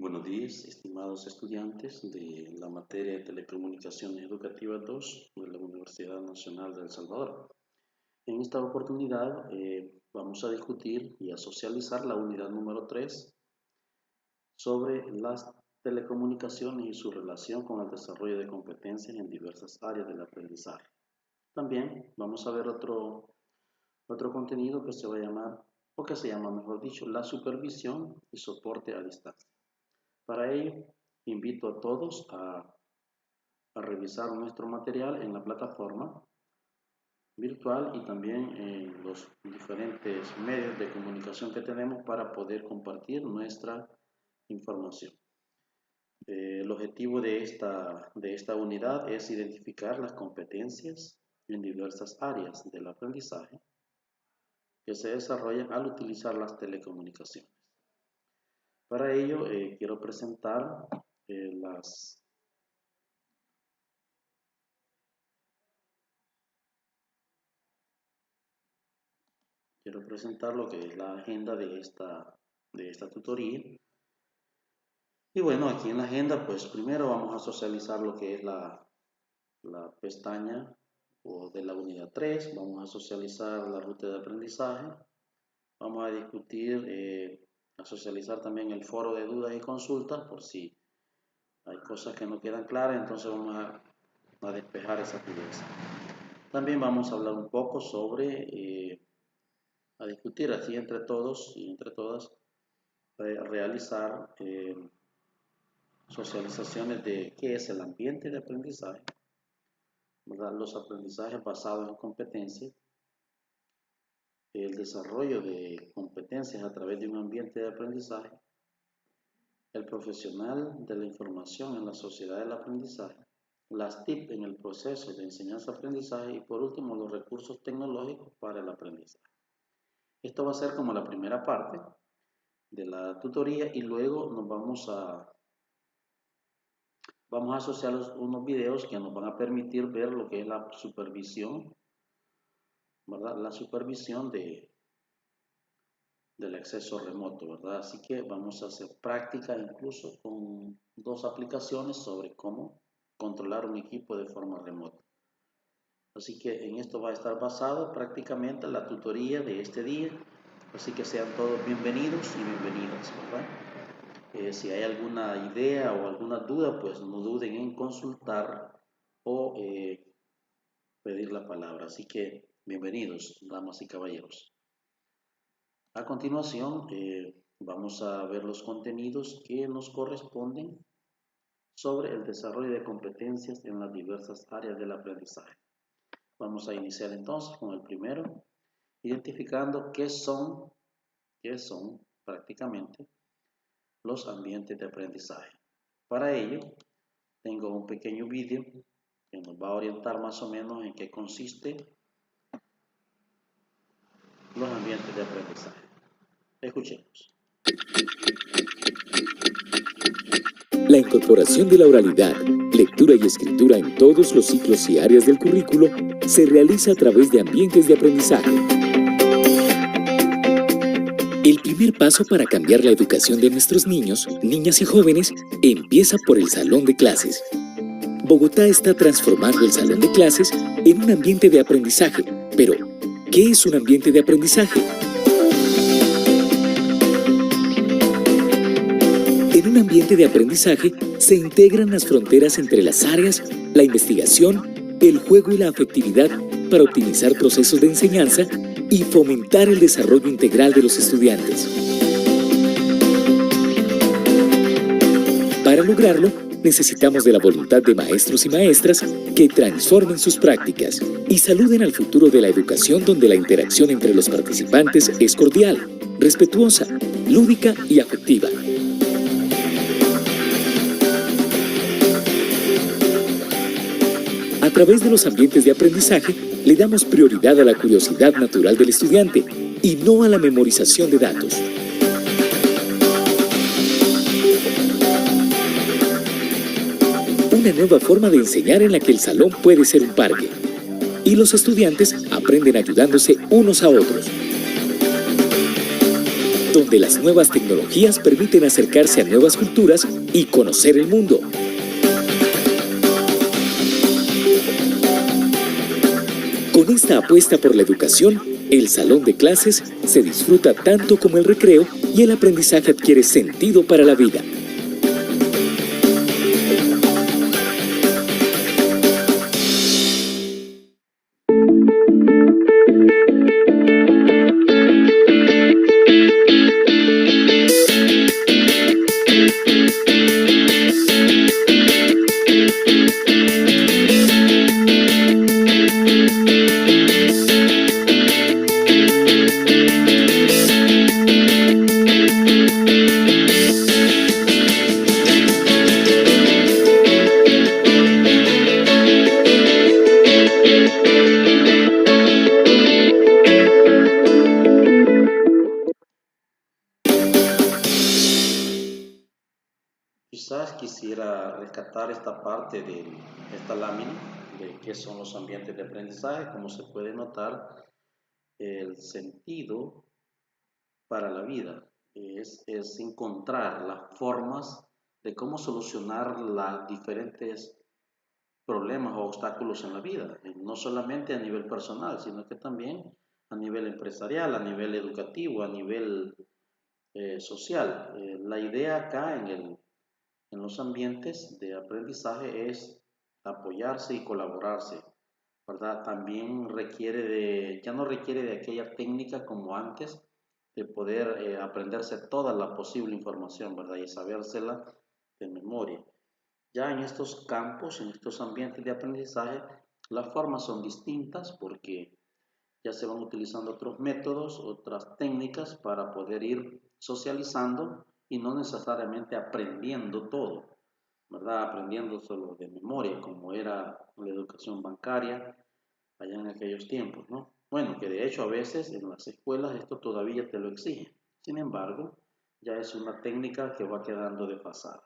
Buenos días, estimados estudiantes de la materia de Telecomunicaciones Educativas 2 de la Universidad Nacional de El Salvador. En esta oportunidad vamos a discutir y a socializar la unidad número 3 sobre las telecomunicaciones y su relación con el desarrollo de competencias en diversas áreas del aprendizaje. También vamos a ver otro contenido que se va a llamar, o que se llama, mejor dicho, la supervisión y soporte a distancia. Para ello, invito a todos a revisar nuestro material en la plataforma virtual y también en los diferentes medios de comunicación que tenemos para poder compartir nuestra información. El objetivo de esta unidad es identificar las competencias en diversas áreas del aprendizaje que se desarrollan al utilizar las telecomunicaciones. Para ello, quiero presentar lo que es la agenda de esta tutoría. Y bueno, aquí en la agenda, pues primero vamos a socializar lo que es la pestaña de la unidad 3, vamos a socializar la ruta de aprendizaje, vamos a discutir, a socializar también el foro de dudas y consultas, por si hay cosas que no quedan claras, entonces vamos a despejar esas dudas. También vamos a hablar un poco sobre, a discutir así entre todos y entre todas, realizar socializaciones de qué es el ambiente de aprendizaje, ¿verdad? Los aprendizajes basados en competencias, el desarrollo de competencias a través de un ambiente de aprendizaje, el profesional de la información en la sociedad del aprendizaje, las TIC en el proceso de enseñanza-aprendizaje y por último los recursos tecnológicos para el aprendizaje. Esto va a ser como la primera parte de la tutoría y luego nos vamos a asociar unos videos que nos van a permitir ver lo que es la supervisión, ¿verdad? La supervisión del acceso remoto, ¿verdad? Así que vamos a hacer práctica incluso con dos aplicaciones sobre cómo controlar un equipo de forma remota. Así que en esto va a estar basado prácticamente la tutoría de este día. Así que sean todos bienvenidos y bienvenidas, ¿verdad? Si hay alguna idea o alguna duda, pues no duden en consultar o pedir la palabra. Así que bienvenidos, damas y caballeros. A continuación, vamos a ver los contenidos que nos corresponden sobre el desarrollo de competencias en las diversas áreas del aprendizaje. Vamos a iniciar entonces con el primero, identificando qué son prácticamente los ambientes de aprendizaje. Para ello, tengo un pequeño vídeo que nos va a orientar más o menos en qué consiste los ambientes de aprendizaje. Escuchemos. La incorporación de la oralidad, lectura y escritura en todos los ciclos y áreas del currículo se realiza a través de ambientes de aprendizaje. El primer paso para cambiar la educación de nuestros niños, niñas y jóvenes empieza por el salón de clases. Bogotá está transformando el salón de clases en un ambiente de aprendizaje. Pero, ¿qué es un ambiente de aprendizaje? En un ambiente de aprendizaje se integran las fronteras entre las áreas, la investigación, el juego y la afectividad para optimizar procesos de enseñanza y fomentar el desarrollo integral de los estudiantes. Para lograrlo, necesitamos de la voluntad de maestros y maestras que transformen sus prácticas y saluden al futuro de la educación donde la interacción entre los participantes es cordial, respetuosa, lúdica y afectiva. A través de los ambientes de aprendizaje, le damos prioridad a la curiosidad natural del estudiante y no a la memorización de datos. Una nueva forma de enseñar en la que el salón puede ser un parque y los estudiantes aprenden ayudándose unos a otros. donde las nuevas tecnologías permiten acercarse a nuevas culturas y conocer el mundo. Con esta apuesta por la educación, el salón de clases se disfruta tanto como el recreo y el aprendizaje adquiere sentido para la vida. Quizás quisiera rescatar esta parte de esta lámina de qué son los ambientes de aprendizaje. Como se puede notar, el sentido para la vida es encontrar las formas de cómo solucionar los diferentes problemas o obstáculos en la vida, no solamente a nivel personal, sino que también a nivel empresarial, a nivel educativo, a nivel social. La idea acá en los ambientes de aprendizaje es apoyarse y colaborarse, ¿verdad? También ya no requiere de aquella técnica como antes, de poder aprenderse toda la posible información, ¿verdad? Y sabérsela de memoria. Ya en estos campos, en estos ambientes de aprendizaje, las formas son distintas porque ya se van utilizando otros métodos, otras técnicas para poder ir socializando y no necesariamente aprendiendo todo, ¿verdad? Aprendiendo solo de memoria, como era la educación bancaria allá en aquellos tiempos, ¿no? Bueno, que de hecho a veces en las escuelas esto todavía te lo exige. Sin embargo, ya es una técnica que va quedando desfasada.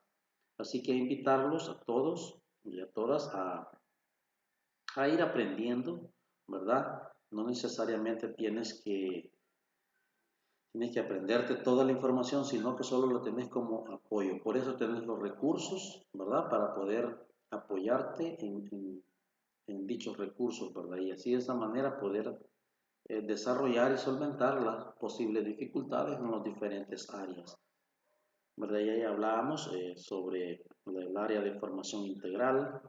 Así que invitarlos a todos y a todas a ir aprendiendo, ¿verdad? No necesariamente tienes que aprenderte toda la información, sino que solo lo tenés como apoyo. Por eso tenés los recursos, ¿verdad? Para poder apoyarte en dichos recursos, ¿verdad? Y así de esa manera poder desarrollar y solventar las posibles dificultades en las diferentes áreas, ¿verdad? Y ahí hablábamos sobre el área de formación integral,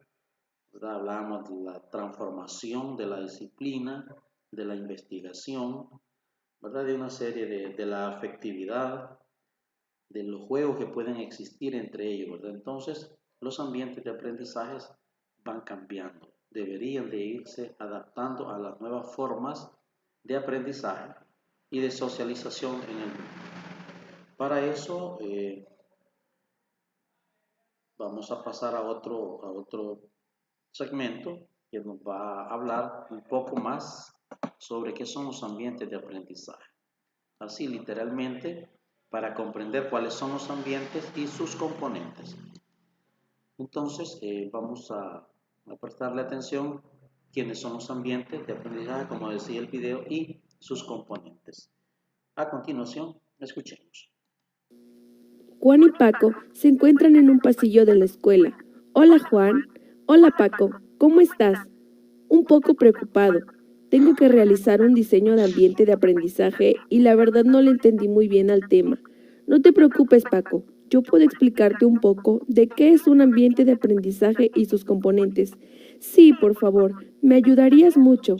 ¿verdad? Hablábamos de la transformación de la disciplina, de la investigación, ¿verdad? De una serie de la afectividad, de los juegos que pueden existir entre ellos, ¿verdad? Entonces, los ambientes de aprendizaje van cambiando, deberían de irse adaptando a las nuevas formas de aprendizaje y de socialización en el mundo. Para eso, vamos a pasar a otro segmento que nos va a hablar un poco más sobre qué son los ambientes de aprendizaje. Así literalmente, para comprender cuáles son los ambientes y sus componentes. Entonces, vamos a prestarle atención quiénes son los ambientes de aprendizaje, como decía el video, y sus componentes. A continuación, escuchemos. Juan y Paco se encuentran en un pasillo de la escuela. Hola Juan. Hola Paco, ¿cómo estás? Un poco preocupado. Tengo que realizar un diseño de ambiente de aprendizaje y la verdad no le entendí muy bien al tema. No te preocupes Paco, yo puedo explicarte un poco de qué es un ambiente de aprendizaje y sus componentes. Sí, por favor, me ayudarías mucho.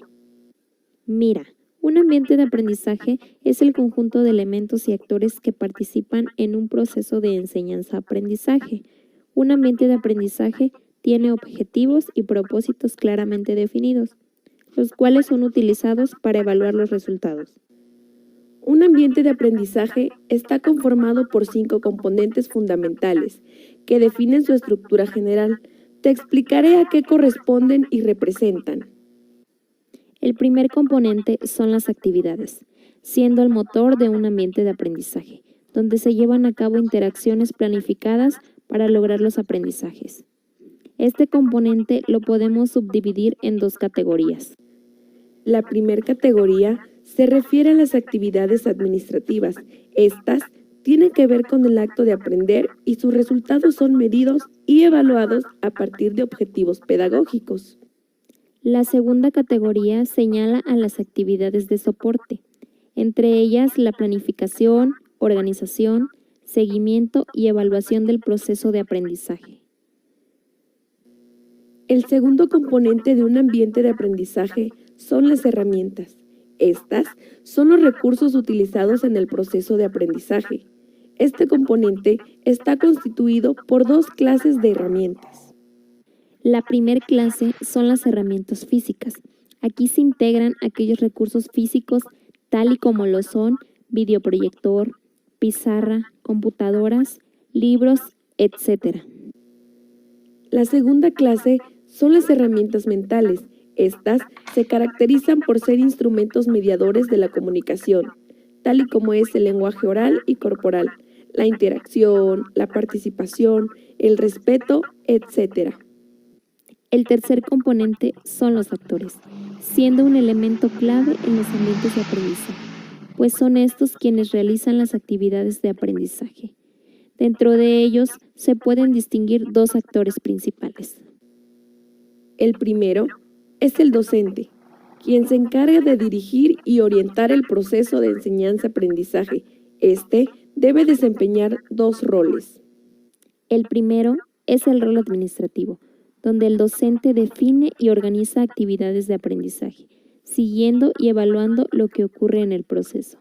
Mira, un ambiente de aprendizaje es el conjunto de elementos y actores que participan en un proceso de enseñanza-aprendizaje. Un ambiente de aprendizaje tiene objetivos y propósitos claramente definidos, los cuales son utilizados para evaluar los resultados. Un ambiente de aprendizaje está conformado por 5 componentes fundamentales que definen su estructura general. Te explicaré a qué corresponden y representan. El primer componente son las actividades, siendo el motor de un ambiente de aprendizaje, donde se llevan a cabo interacciones planificadas para lograr los aprendizajes. Este componente lo podemos subdividir en 2 categorías. La primera categoría se refiere a las actividades administrativas. Estas tienen que ver con el acto de aprender y sus resultados son medidos y evaluados a partir de objetivos pedagógicos. La segunda categoría señala a las actividades de soporte, entre ellas la planificación, organización, seguimiento y evaluación del proceso de aprendizaje. El segundo componente de un ambiente de aprendizaje son las herramientas. Estas son los recursos utilizados en el proceso de aprendizaje. Este componente está constituido por dos clases de herramientas. La primer clase son las herramientas físicas. Aquí se integran aquellos recursos físicos tal y como lo son videoproyector, pizarra, computadoras, libros, etc. La segunda clase son las herramientas mentales. Estas se caracterizan por ser instrumentos mediadores de la comunicación, tal y como es el lenguaje oral y corporal, la interacción, la participación, el respeto, etc. El tercer componente son los actores, siendo un elemento clave en los ambientes de aprendizaje, pues son estos quienes realizan las actividades de aprendizaje. Dentro de ellos se pueden distinguir dos actores principales. El primero es el docente, quien se encarga de dirigir y orientar el proceso de enseñanza-aprendizaje. Este debe desempeñar dos roles. El primero es el rol administrativo, donde el docente define y organiza actividades de aprendizaje, siguiendo y evaluando lo que ocurre en el proceso.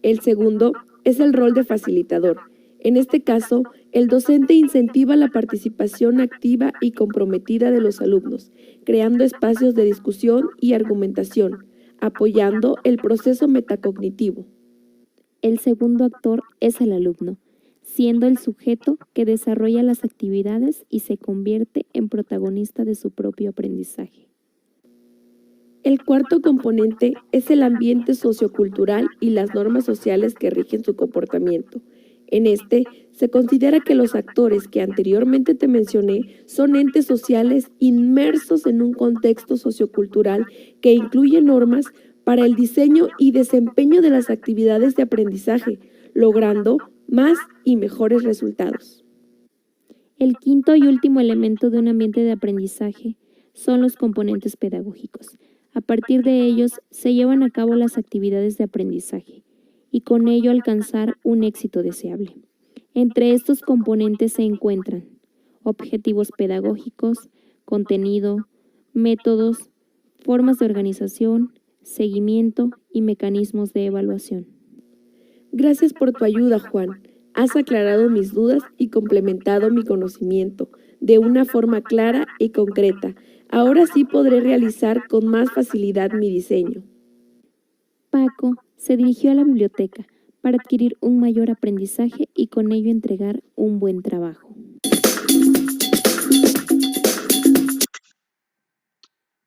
El segundo es el rol de facilitador. En este caso, el docente incentiva la participación activa y comprometida de los alumnos, creando espacios de discusión y argumentación, apoyando el proceso metacognitivo. El segundo actor es el alumno, siendo el sujeto que desarrolla las actividades y se convierte en protagonista de su propio aprendizaje. El cuarto componente es el ambiente sociocultural y las normas sociales que rigen su comportamiento. En este, se considera que los actores que anteriormente te mencioné son entes sociales inmersos en un contexto sociocultural que incluye normas para el diseño y desempeño de las actividades de aprendizaje, logrando más y mejores resultados. El quinto y último elemento de un ambiente de aprendizaje son los componentes pedagógicos. A partir de ellos se llevan a cabo las actividades de aprendizaje y con ello alcanzar un éxito deseable. Entre estos componentes se encuentran objetivos pedagógicos, contenido, métodos, formas de organización, seguimiento y mecanismos de evaluación. Gracias por tu ayuda, Juan. Has aclarado mis dudas y complementado mi conocimiento de una forma clara y concreta. Ahora sí podré realizar con más facilidad mi diseño. Paco se dirigió a la biblioteca para adquirir un mayor aprendizaje y con ello entregar un buen trabajo.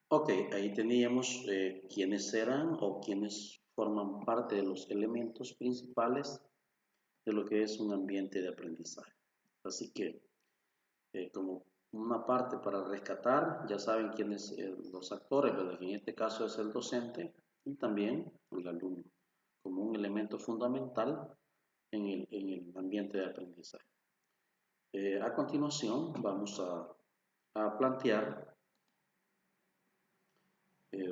Ok, ahí teníamos quiénes eran o quiénes forman parte de los elementos principales de lo que es un ambiente de aprendizaje. Así que, como una parte para rescatar, ya saben quiénes los actores, ¿verdad? Que en este caso es el docente y también el alumno, como un elemento fundamental en el ambiente de aprendizaje. A continuación, vamos a plantear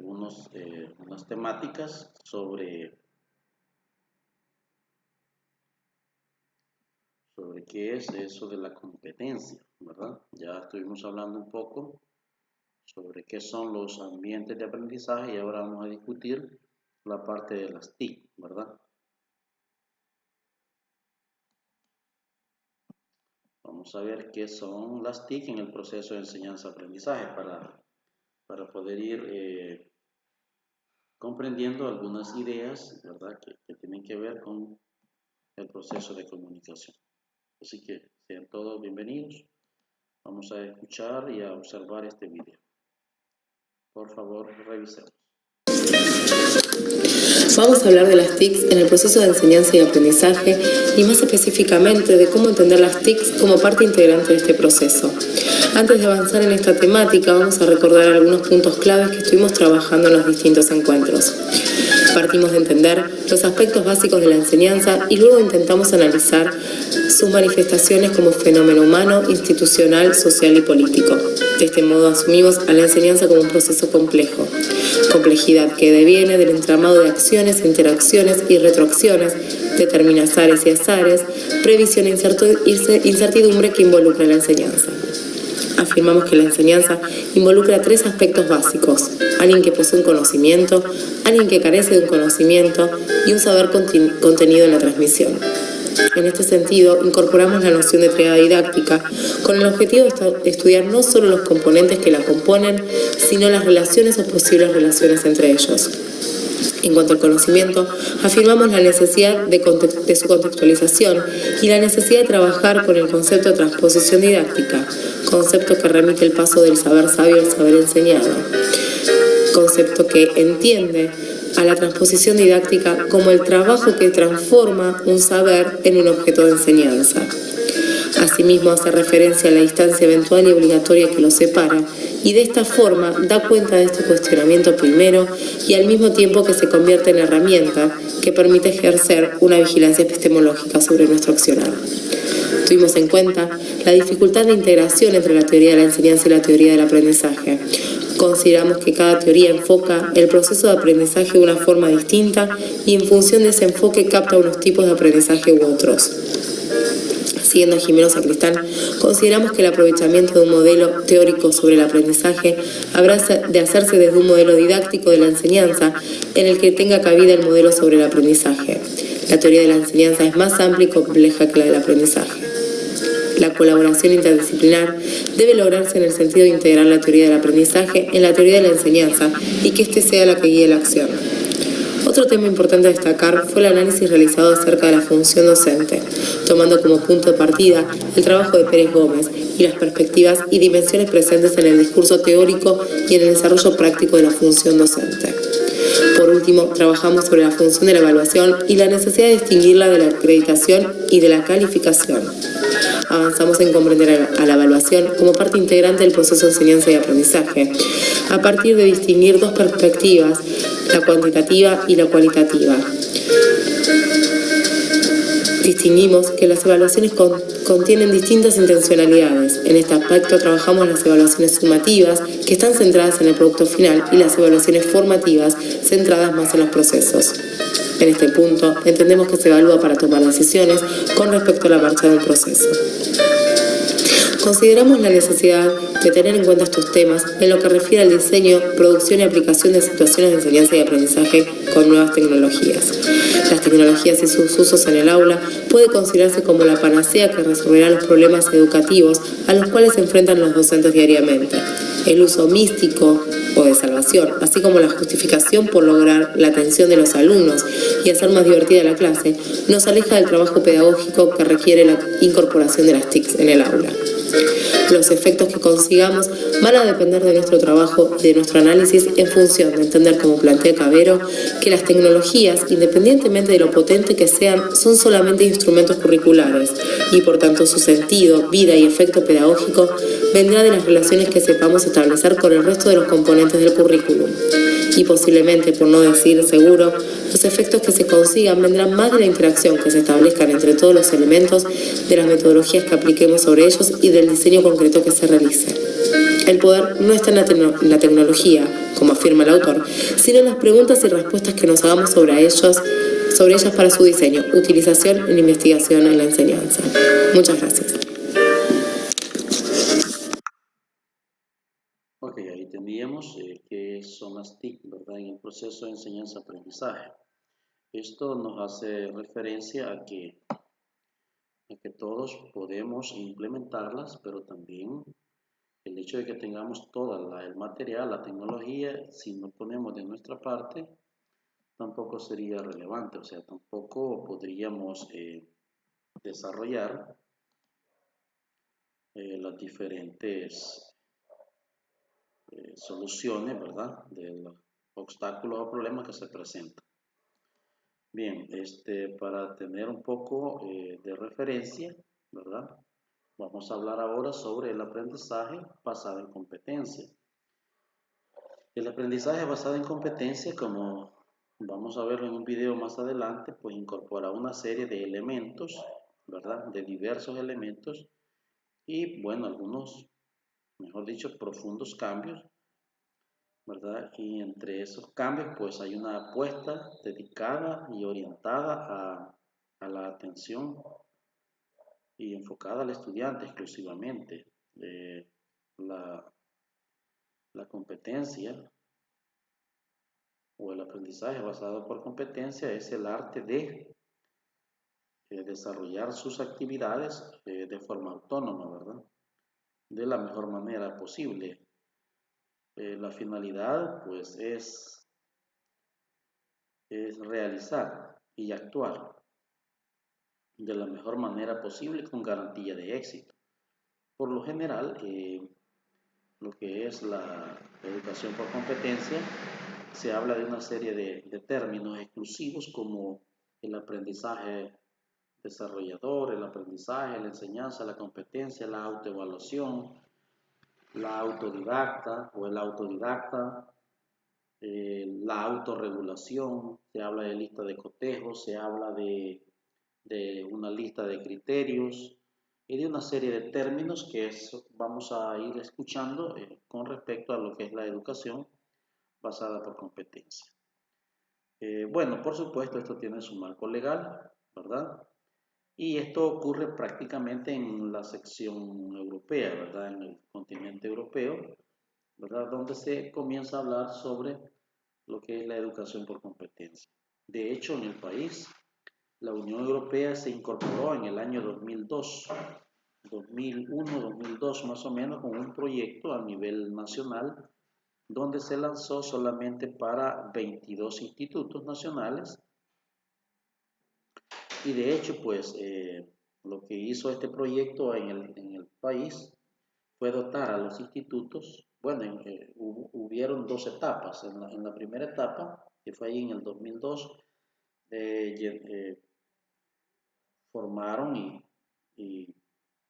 unas temáticas sobre qué es eso de la competencia, ¿verdad? Ya estuvimos hablando un poco sobre qué son los ambientes de aprendizaje y ahora vamos a discutir la parte de las TIC, ¿verdad? Vamos a ver qué son las TIC en el proceso de enseñanza-aprendizaje para poder ir comprendiendo algunas ideas, ¿verdad? Que tienen que ver con el proceso de comunicación. Así que sean todos bienvenidos. Vamos a escuchar y a observar este video. Por favor, revisemos. Vamos a hablar de las TICs en el proceso de enseñanza y aprendizaje y más específicamente de cómo entender las TICs como parte integrante de este proceso. Antes de avanzar en esta temática, vamos a recordar algunos puntos claves que estuvimos trabajando en los distintos encuentros. Partimos de entender los aspectos básicos de la enseñanza y luego intentamos analizar sus manifestaciones como fenómeno humano, institucional, social y político. De este modo asumimos a la enseñanza como un proceso complejo. Complejidad que deviene del entramado de acciones, interacciones y retroacciones, determinazares y azares, previsión e incertidumbre que involucra la enseñanza. Afirmamos que la enseñanza involucra tres aspectos básicos: alguien que posee un conocimiento, alguien que carece de un conocimiento y un saber contenido en la transmisión. En este sentido, incorporamos la noción de triada didáctica con el objetivo de estudiar no solo los componentes que la componen, sino las relaciones o posibles relaciones entre ellos. En cuanto al conocimiento, afirmamos la necesidad de su contextualización y la necesidad de trabajar con el concepto de transposición didáctica, concepto que remite el paso del saber sabio al saber enseñado, concepto que entiende a la transposición didáctica como el trabajo que transforma un saber en un objeto de enseñanza. Asimismo, hace referencia a la distancia eventual y obligatoria que los separa, y de esta forma da cuenta de este cuestionamiento primero y al mismo tiempo que se convierte en herramienta que permite ejercer una vigilancia epistemológica sobre nuestro accionar. Tuvimos en cuenta la dificultad de integración entre la teoría de la enseñanza y la teoría del aprendizaje. Consideramos que cada teoría enfoca el proceso de aprendizaje de una forma distinta y en función de ese enfoque capta unos tipos de aprendizaje u otros. Siguiendo a Jimeno Sacristán, consideramos que el aprovechamiento de un modelo teórico sobre el aprendizaje habrá de hacerse desde un modelo didáctico de la enseñanza en el que tenga cabida el modelo sobre el aprendizaje. La teoría de la enseñanza es más amplia y compleja que la del aprendizaje. La colaboración interdisciplinar debe lograrse en el sentido de integrar la teoría del aprendizaje en la teoría de la enseñanza y que éste sea la que guíe la acción. Otro tema importante a destacar fue el análisis realizado acerca de la función docente, tomando como punto de partida el trabajo de Pérez Gómez y las perspectivas y dimensiones presentes en el discurso teórico y en el desarrollo práctico de la función docente. Por último, trabajamos sobre la función de la evaluación y la necesidad de distinguirla de la acreditación y de la calificación. Avanzamos en comprender a la evaluación como parte integrante del proceso de enseñanza y aprendizaje, a partir de distinguir dos perspectivas, la cuantitativa y la cualitativa. Distinguimos que las evaluaciones contienen distintas intencionalidades. En este aspecto trabajamos las evaluaciones sumativas, que están centradas en el producto final, y las evaluaciones formativas, centradas más en los procesos. En este punto, entendemos que se evalúa para tomar decisiones con respecto a la marcha de un proceso. Consideramos la necesidad de tener en cuenta estos temas en lo que refiere al diseño, producción y aplicación de situaciones de enseñanza y aprendizaje con nuevas tecnologías. Las tecnologías y sus usos en el aula puede considerarse como la panacea que resolverá los problemas educativos a los cuales se enfrentan los docentes diariamente. El uso místico o de salvación, así como la justificación por lograr la atención de los alumnos y hacer más divertida la clase, nos aleja del trabajo pedagógico que requiere la incorporación de las TICs en el aula. Los efectos que consigamos van a depender de nuestro trabajo y de nuestro análisis en función de entender, como plantea Cavero, que las tecnologías, independientemente de lo potente que sean, son solamente instrumentos curriculares y por tanto su sentido, vida y efecto pedagógico vendrá de las relaciones que sepamos establecer con el resto de los componentes del currículum. Y posiblemente, por no decir seguro, los efectos que se consigan vendrán más de la interacción que se establezcan entre todos los elementos, de las metodologías que apliquemos sobre ellos y del diseño concreto que se realice. El poder no está en la tecnología, como afirma el autor, sino en las preguntas y respuestas que nos hagamos sobre ellas para su diseño, utilización e investigación en la enseñanza. Muchas gracias. Ok, ahí teníamos qué son las TIC, ¿verdad? En el proceso de enseñanza-aprendizaje. Esto nos hace referencia a que todos podemos implementarlas, pero también el hecho de que tengamos todo el material, la tecnología, si no ponemos de nuestra parte, tampoco sería relevante, o sea, tampoco podríamos desarrollar las diferentes soluciones, ¿verdad? obstáculos o problemas que se presentan. Bien, para tener un poco de referencia, ¿verdad? Vamos a hablar ahora sobre el aprendizaje basado en competencia. El aprendizaje basado en competencia, como vamos a verlo en un video más adelante, pues incorpora una serie de elementos, ¿verdad? De diversos elementos y, bueno, algunos, mejor dicho, profundos cambios, ¿verdad? Y entre esos cambios, pues hay una apuesta dedicada y orientada a la atención y enfocada al estudiante exclusivamente. La competencia o el aprendizaje basado por competencia es el arte de desarrollar sus actividades de forma autónoma, ¿verdad? De la mejor manera posible. La finalidad, pues, es realizar y actuar de la mejor manera posible con garantía de éxito. Por lo general, lo que es la educación por competencia, se habla de una serie de términos exclusivos como el aprendizaje desarrollador, el aprendizaje, la enseñanza, la competencia, la autoevaluación, la autodidacta o el autodidacta, la autorregulación, se habla de lista de cotejos, se habla de una lista de criterios y de una serie de términos que vamos a ir escuchando con respecto a lo que es la educación basada por competencia. Bueno, por supuesto, esto tiene su marco legal, ¿verdad? Y esto ocurre prácticamente en la sección europea, ¿verdad? En el continente europeo, ¿verdad? Donde se comienza a hablar sobre lo que es la educación por competencia. De hecho, en el país, la Unión Europea se incorporó en el año 2002, 2001, 2002 más o menos, con un proyecto a nivel nacional donde se lanzó solamente para 22 institutos nacionales y de hecho pues lo que hizo este proyecto en el país fue dotar a los institutos, bueno, hubieron dos etapas. En la primera etapa, que fue ahí en el 2002, formaron y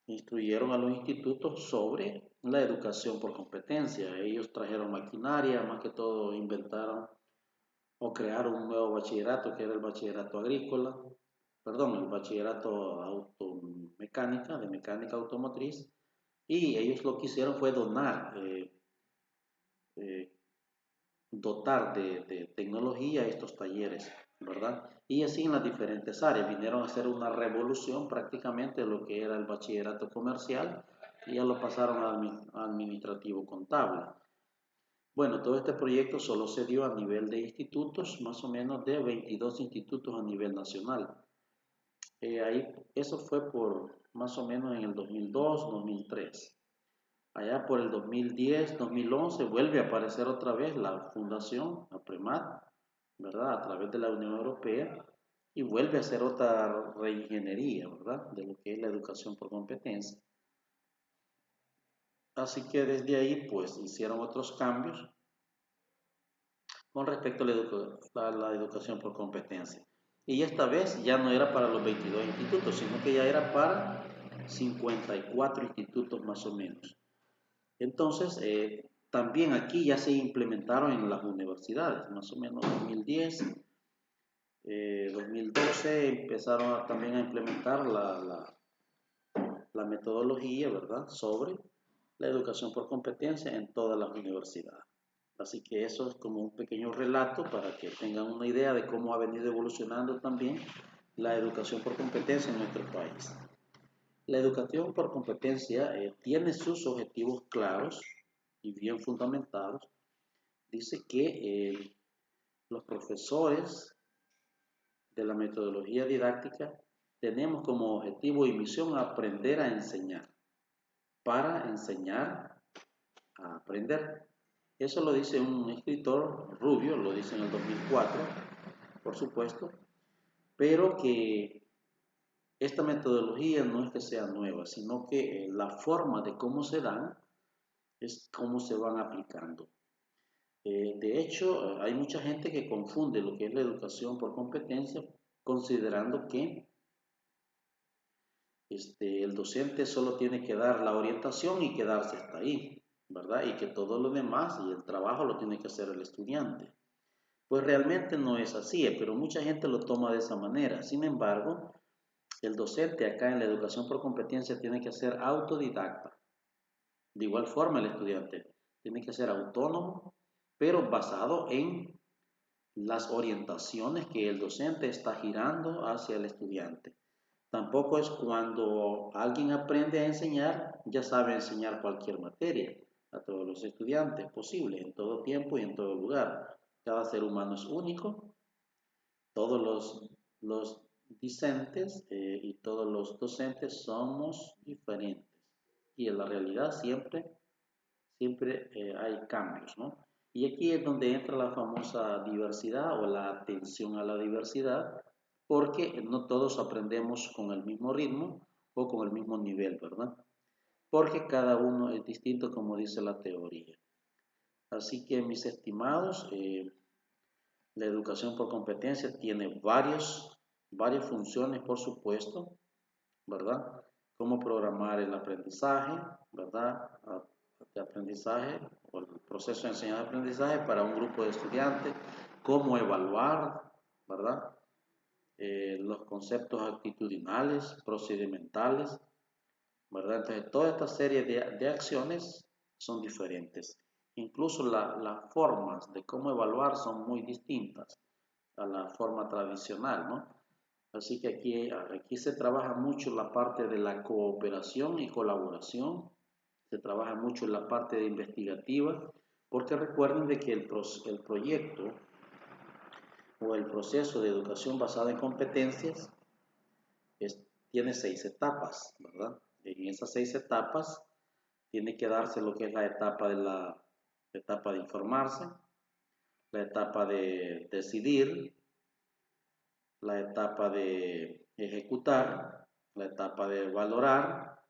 instruyeron a los institutos sobre la educación por competencia. Ellos trajeron maquinaria, más que todo inventaron o crearon un nuevo bachillerato que era el bachillerato agrícola, perdón, el bachillerato automecánica, de mecánica automotriz, y ellos lo que hicieron fue dotar de tecnología estos talleres, ¿verdad? Y así en las diferentes áreas vinieron a hacer una revolución prácticamente de lo que era el bachillerato comercial y ya lo pasaron a administrativo contable. Bueno, todo este proyecto solo se dio a nivel de institutos, más o menos de 22 institutos a nivel nacional. Eso fue por más o menos en el 2002, 2003. Allá por el 2010, 2011 vuelve a aparecer otra vez la fundación, la PREMAT, ¿verdad? A través de la Unión Europea y vuelve a hacer otra reingeniería, ¿verdad? De lo que es la educación por competencia. Así que desde ahí pues hicieron otros cambios con respecto a la educación por competencia. Y esta vez ya no era para los 22 institutos, sino que ya era para 54 institutos más o menos. Entonces, también aquí ya se implementaron en las universidades, más o menos 2010, 2012 empezaron también a implementar la metodología, ¿verdad?, sobre la educación por competencia en todas las universidades. Así que eso es como un pequeño relato para que tengan una idea de cómo ha venido evolucionando también la educación por competencia en nuestro país. La educación por competencia tiene sus objetivos claros y bien fundamentados. Dice que los profesores de la metodología didáctica tenemos como objetivo y misión aprender a enseñar, para enseñar a aprender. Eso lo dice un escritor Rubio, lo dice en el 2004, por supuesto, pero que esta metodología no es que sea nueva, sino que la forma de cómo se dan es cómo se van aplicando. De hecho, hay mucha gente que confunde lo que es la educación por competencia, considerando que el docente solo tiene que dar la orientación y quedarse hasta ahí, ¿verdad? Y que todo lo demás y el trabajo lo tiene que hacer el estudiante. Pues realmente no es así, pero mucha gente lo toma de esa manera. Sin embargo, el docente acá en la educación por competencia tiene que ser autodidacta. De igual forma, el estudiante tiene que ser autónomo, pero basado en las orientaciones que el docente está girando hacia el estudiante. Tampoco es cuando alguien aprende a enseñar, ya sabe enseñar cualquier materia a todos los estudiantes posible, en todo tiempo y en todo lugar. Cada ser humano es único, todos los discentes y todos los docentes somos diferentes. Y en la realidad siempre hay cambios, ¿no? Y aquí es donde entra la famosa diversidad o la atención a la diversidad, porque no todos aprendemos con el mismo ritmo o con el mismo nivel, ¿verdad? Porque cada uno es distinto, como dice la teoría. Así que, mis estimados, la educación por competencia tiene varias funciones, por supuesto, ¿verdad? Cómo programar el aprendizaje, ¿verdad? De aprendizaje o el proceso de enseñanza-aprendizaje para un grupo de estudiantes, cómo evaluar, ¿verdad? Los conceptos actitudinales, procedimentales, ¿verdad? Entonces, toda esta serie de acciones son diferentes. Incluso las formas de cómo evaluar son muy distintas a la forma tradicional, ¿no? Así que aquí se trabaja mucho la parte de la cooperación y colaboración, se trabaja mucho en la parte de investigativa, porque recuerden de que el proyecto o el proceso de educación basada en competencias tiene 6 etapas, ¿verdad? En esas 6 etapas tiene que darse lo que es la etapa de informarse, la etapa de decidir, la etapa de ejecutar, la etapa de valorar,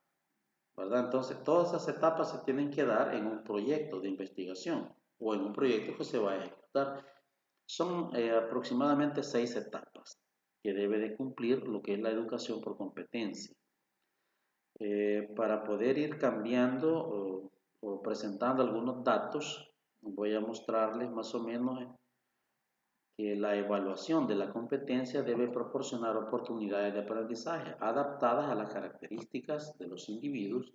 ¿verdad? Entonces, todas esas etapas se tienen que dar en un proyecto de investigación o en un proyecto que se va a ejecutar. Son aproximadamente 6 etapas que debe de cumplir lo que es la educación por competencia. Para poder ir cambiando o presentando algunos datos, voy a mostrarles más o menos que la evaluación de la competencia debe proporcionar oportunidades de aprendizaje adaptadas a las características de los individuos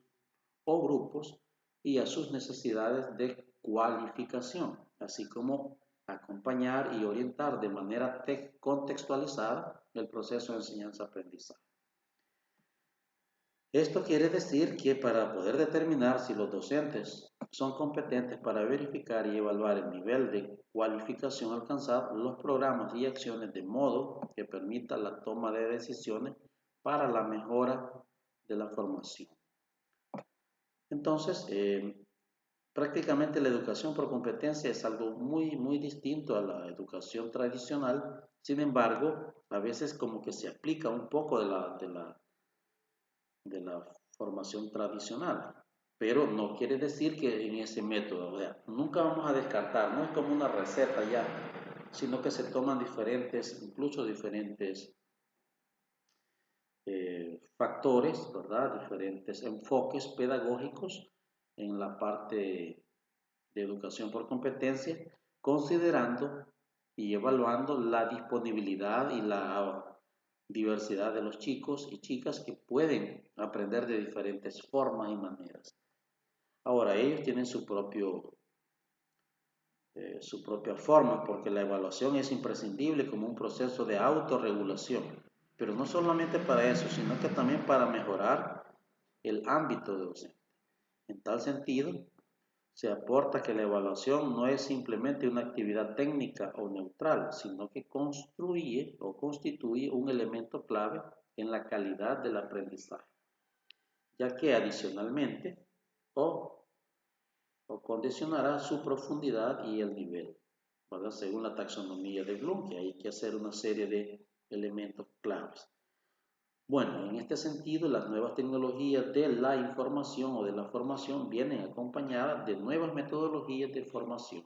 o grupos y a sus necesidades de cualificación, así como acompañar y orientar de manera contextualizada el proceso de enseñanza-aprendizaje. Esto quiere decir que para poder determinar si los docentes son competentes para verificar y evaluar el nivel de cualificación alcanzado, los programas y acciones de modo que permita la toma de decisiones para la mejora de la formación. Entonces, prácticamente la educación por competencia es algo muy distinto a la educación tradicional. Sin embargo, a veces como que se aplica un poco de la formación tradicional, pero no quiere decir que en ese método, o sea, nunca vamos a descartar, no es como una receta ya, sino que se toman incluso diferentes factores, ¿verdad? Diferentes enfoques pedagógicos en la parte de educación por competencia, considerando y evaluando la disponibilidad y la diversidad de los chicos y chicas que pueden aprender de diferentes formas y maneras. Ahora, ellos tienen su propia forma, porque la evaluación es imprescindible como un proceso de autorregulación, pero no solamente para eso, sino que también para mejorar el ámbito de docente. En tal sentido, se aporta que la evaluación no es simplemente una actividad técnica o neutral, sino que construye o constituye un elemento clave en la calidad del aprendizaje, ya que adicionalmente o condicionará su profundidad y el nivel, ¿verdad? Según la taxonomía de Bloom, que hay que hacer una serie de elementos claves. Bueno, en este sentido, las nuevas tecnologías de la información o de la formación vienen acompañadas de nuevas metodologías de formación,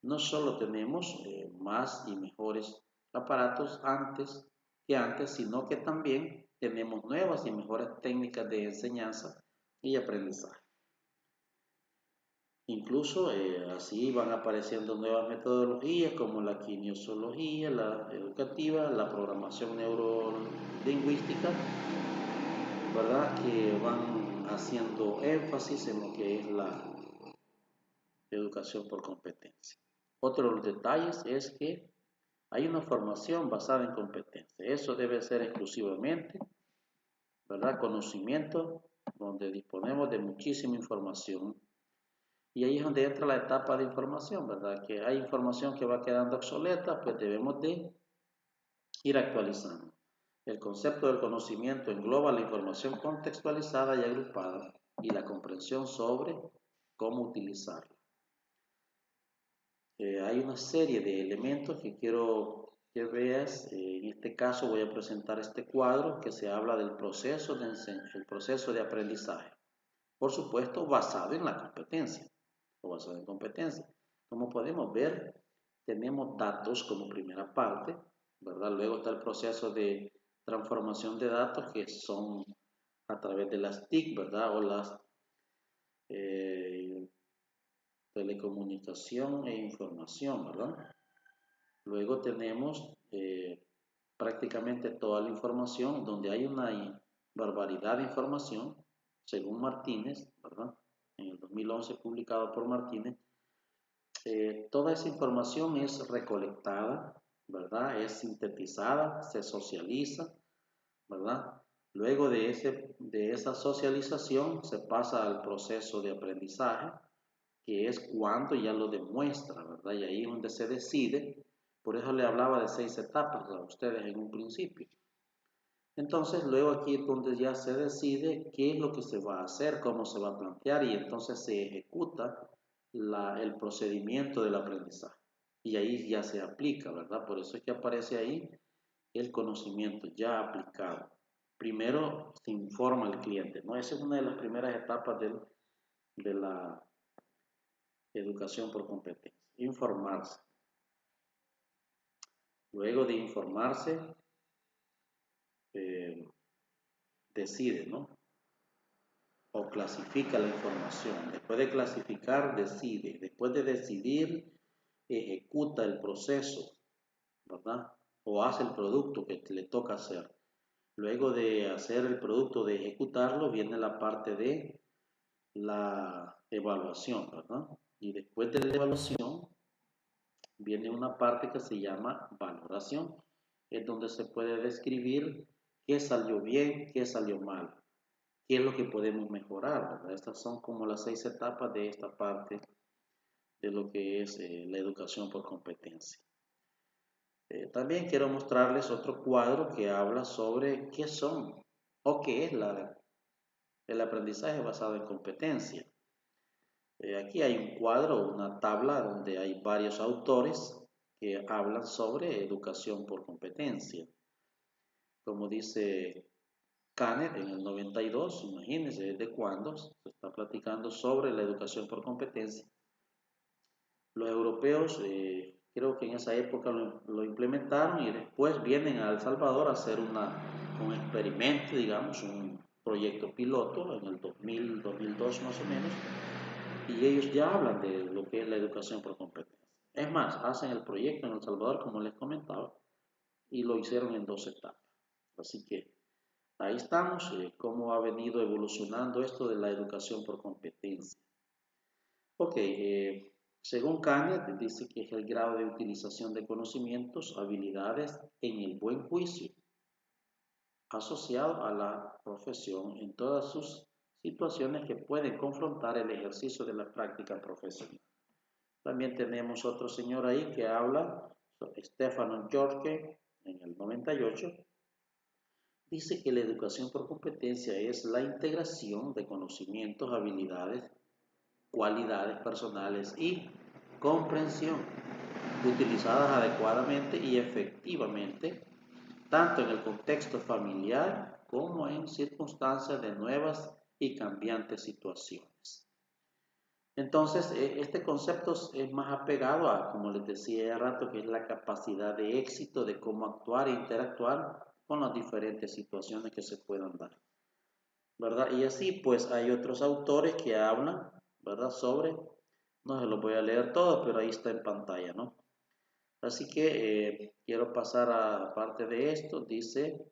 no solo tenemos más y mejores aparatos que antes, sino que también tenemos nuevas y mejores técnicas de enseñanza y aprendizaje. Incluso así van apareciendo nuevas metodologías como la kinesiología, la educativa, la programación neurolingüística, ¿verdad? Que van haciendo énfasis en lo que es la educación por competencia. Otro de los detalles es que hay una formación basada en competencia. Eso debe ser exclusivamente, ¿verdad? Conocimiento, donde disponemos de muchísima información. Y ahí es donde entra la etapa de información, ¿verdad? Que hay información que va quedando obsoleta, pues debemos de ir actualizando. El concepto del conocimiento engloba la información contextualizada y agrupada y la comprensión sobre cómo utilizarla. Hay una serie de elementos que quiero que veas. En este caso voy a presentar este cuadro que se habla del proceso de aprendizaje. Por supuesto, basado en la competencia o basado en competencia. Como podemos ver, tenemos datos como primera parte, ¿verdad? Luego está el proceso de transformación de datos que son a través de las TIC, ¿verdad? O las telecomunicación e información, ¿verdad? Luego tenemos prácticamente toda la información donde hay una barbaridad de información, según Martínez, ¿verdad? En el 2011 publicado por Martínez. Toda esa información es recolectada, ¿verdad? Es sintetizada, se socializa, ¿verdad? Luego de esa socialización se pasa al proceso de aprendizaje, que es cuando ya lo demuestra, ¿verdad? Y ahí es donde se decide. Por eso le hablaba de 6 etapas a ustedes en un principio. Entonces, luego aquí es donde ya se decide qué es lo que se va a hacer, cómo se va a plantear y entonces se ejecuta el procedimiento del aprendizaje. Y ahí ya se aplica, ¿verdad? Por eso es que aparece ahí el conocimiento ya aplicado. Primero se informa al cliente, ¿no? Esa es una de las primeras etapas de la educación por competencia, informarse. Luego de informarse, decide, ¿no? O clasifica la información. Después de clasificar, decide. Después de decidir, ejecuta el proceso, ¿verdad? O hace el producto que le toca hacer. Luego de hacer el producto, de ejecutarlo, viene la parte de la evaluación, ¿verdad? Y después de la evaluación, viene una parte que se llama valoración. Es donde se puede describir qué salió bien, qué salió mal, qué es lo que podemos mejorar, ¿verdad? Estas son como las 6 etapas de esta parte de lo que es la educación por competencia. También quiero mostrarles otro cuadro que habla sobre qué son o qué es el aprendizaje basado en competencia. Aquí hay un cuadro, una tabla donde hay varios autores que hablan sobre educación por competencia. Como dice Canet en el 92, imagínense desde cuándo se está platicando sobre la educación por competencia. Los europeos creo que en esa época lo implementaron y después vienen a El Salvador a hacer un experimento, digamos, un proyecto piloto en el 2000, 2002 más o menos, y ellos ya hablan de lo que es la educación por competencia. Es más, hacen el proyecto en El Salvador, como les comentaba, y lo hicieron en 2 etapas. Así que ahí estamos, cómo ha venido evolucionando esto de la educación por competencia. Ok, según Canet, dice que es el grado de utilización de conocimientos, habilidades en el buen juicio, asociado a la profesión en todas sus situaciones que pueden confrontar el ejercicio de la práctica profesional. También tenemos otro señor ahí que habla, Stefano Jorge, en el 98, dice que la educación por competencia es la integración de conocimientos, habilidades, cualidades personales y comprensión utilizadas adecuadamente y efectivamente tanto en el contexto familiar como en circunstancias de nuevas y cambiantes situaciones. Entonces, este concepto es más apegado a, como les decía hace rato, que es la capacidad de éxito de cómo actuar e interactuar con las diferentes situaciones que se puedan dar, ¿verdad? Y así, pues, hay otros autores que hablan, ¿verdad? Sobre, no se los voy a leer todos, pero ahí está en pantalla, ¿no? Así que quiero pasar a parte de esto. Dice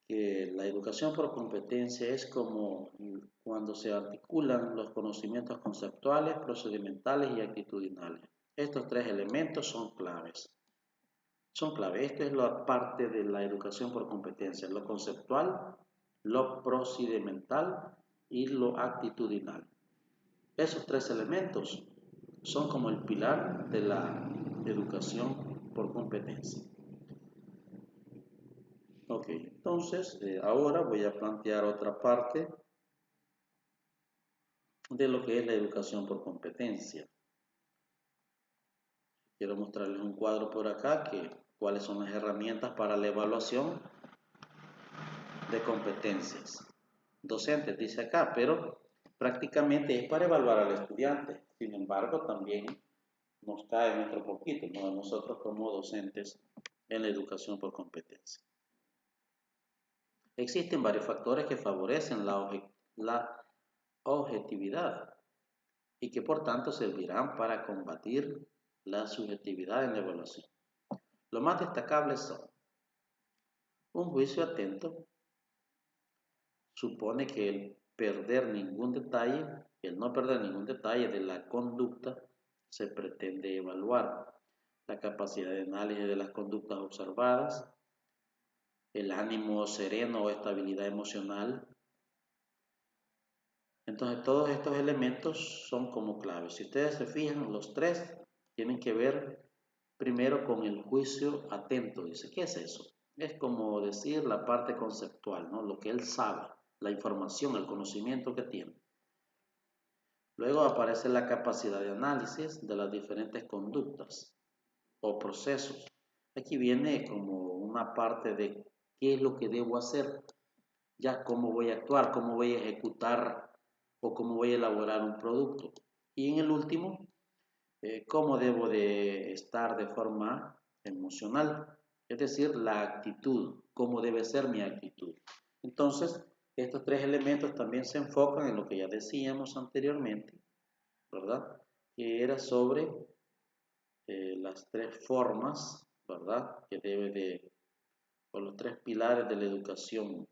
que la educación por competencia es como cuando se articulan los conocimientos conceptuales, procedimentales y actitudinales. Estos tres elementos son claves. Son clave. Esto es la parte de la educación por competencia: lo conceptual, lo procedimental y lo actitudinal. Esos tres elementos son como el pilar de la educación por competencia. Ok, entonces ahora voy a plantear otra parte de lo que es la educación por competencia. Quiero mostrarles un cuadro por acá cuáles son las herramientas para la evaluación de competencias docentes, dice acá, pero prácticamente es para evaluar al estudiante. Sin embargo, también nos cae nuestro poquito, ¿no?, a nosotros como docentes en la educación por competencia. Existen varios factores que favorecen la objetividad y que por tanto servirán para combatir la subjetividad en la evaluación. Lo más destacables son: un juicio atento supone que el no perder ningún detalle de la conducta se pretende evaluar, la capacidad de análisis de las conductas observadas, el ánimo sereno o estabilidad emocional. Entonces, todos estos elementos son como claves. Si ustedes se fijan, los tres tienen que ver primero con el juicio atento. Dice, ¿qué es eso? Es como decir la parte conceptual, ¿no?, lo que él sabe, la información, el conocimiento que tiene. Luego aparece la capacidad de análisis de las diferentes conductas o procesos. Aquí viene como una parte de qué es lo que debo hacer, ya cómo voy a actuar, cómo voy a ejecutar o cómo voy a elaborar un producto. Y en el último, cómo debo de estar de forma emocional, es decir, la actitud, cómo debe ser mi actitud. Entonces, estos tres elementos también se enfocan en lo que ya decíamos anteriormente, ¿verdad?, que era sobre las tres formas, ¿verdad?, que o los tres pilares de la educación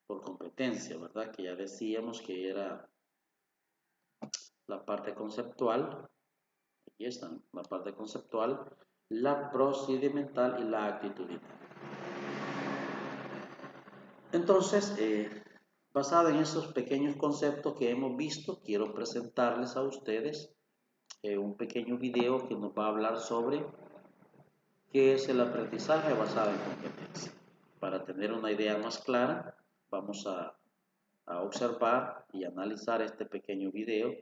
por competencia, ¿verdad?, que ya decíamos que era la parte conceptual, aquí están, la parte conceptual, la procedimental y la actitudinal. Entonces, basado en esos pequeños conceptos que hemos visto, quiero presentarles a ustedes un pequeño video que nos va a hablar sobre qué es el aprendizaje basado en competencia. Para tener una idea más clara, vamos a observar y analizar este pequeño video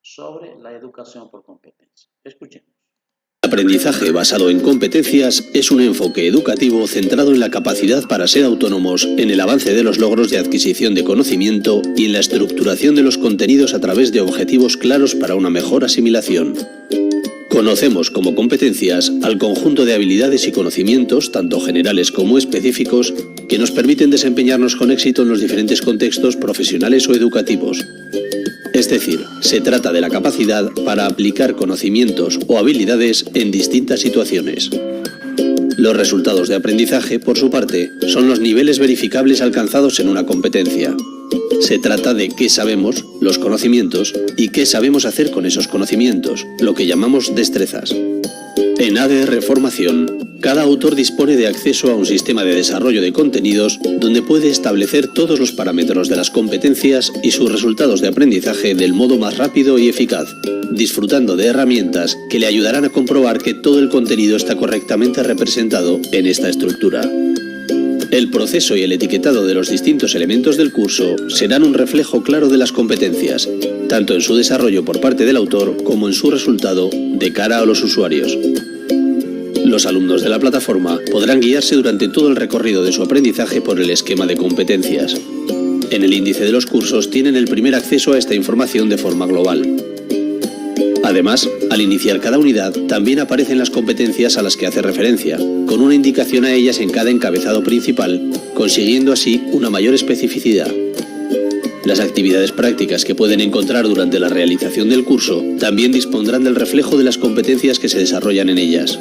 sobre la educación por competencia. Escuchemos. El aprendizaje basado en competencias es un enfoque educativo centrado en la capacidad para ser autónomos, en el avance de los logros de adquisición de conocimiento y en la estructuración de los contenidos a través de objetivos claros para una mejor asimilación. Conocemos como competencias al conjunto de habilidades y conocimientos, tanto generales como específicos, que nos permiten desempeñarnos con éxito en los diferentes contextos profesionales o educativos. Es decir, se trata de la capacidad para aplicar conocimientos o habilidades en distintas situaciones. Los resultados de aprendizaje, por su parte, son los niveles verificables alcanzados en una competencia. Se trata de qué sabemos, los conocimientos, y qué sabemos hacer con esos conocimientos, lo que llamamos destrezas. En ADR Formación, cada autor dispone de acceso a un sistema de desarrollo de contenidos donde puede establecer todos los parámetros de las competencias y sus resultados de aprendizaje del modo más rápido y eficaz, disfrutando de herramientas que le ayudarán a comprobar que todo el contenido está correctamente representado en esta estructura. El proceso y el etiquetado de los distintos elementos del curso serán un reflejo claro de las competencias, tanto en su desarrollo por parte del autor como en su resultado de cara a los usuarios. Los alumnos de la plataforma podrán guiarse durante todo el recorrido de su aprendizaje por el esquema de competencias. En el índice de los cursos tienen el primer acceso a esta información de forma global. Además, al iniciar cada unidad, también aparecen las competencias a las que hace referencia, con una indicación a ellas en cada encabezado principal, consiguiendo así una mayor especificidad. Las actividades prácticas que pueden encontrar durante la realización del curso también dispondrán del reflejo de las competencias que se desarrollan en ellas.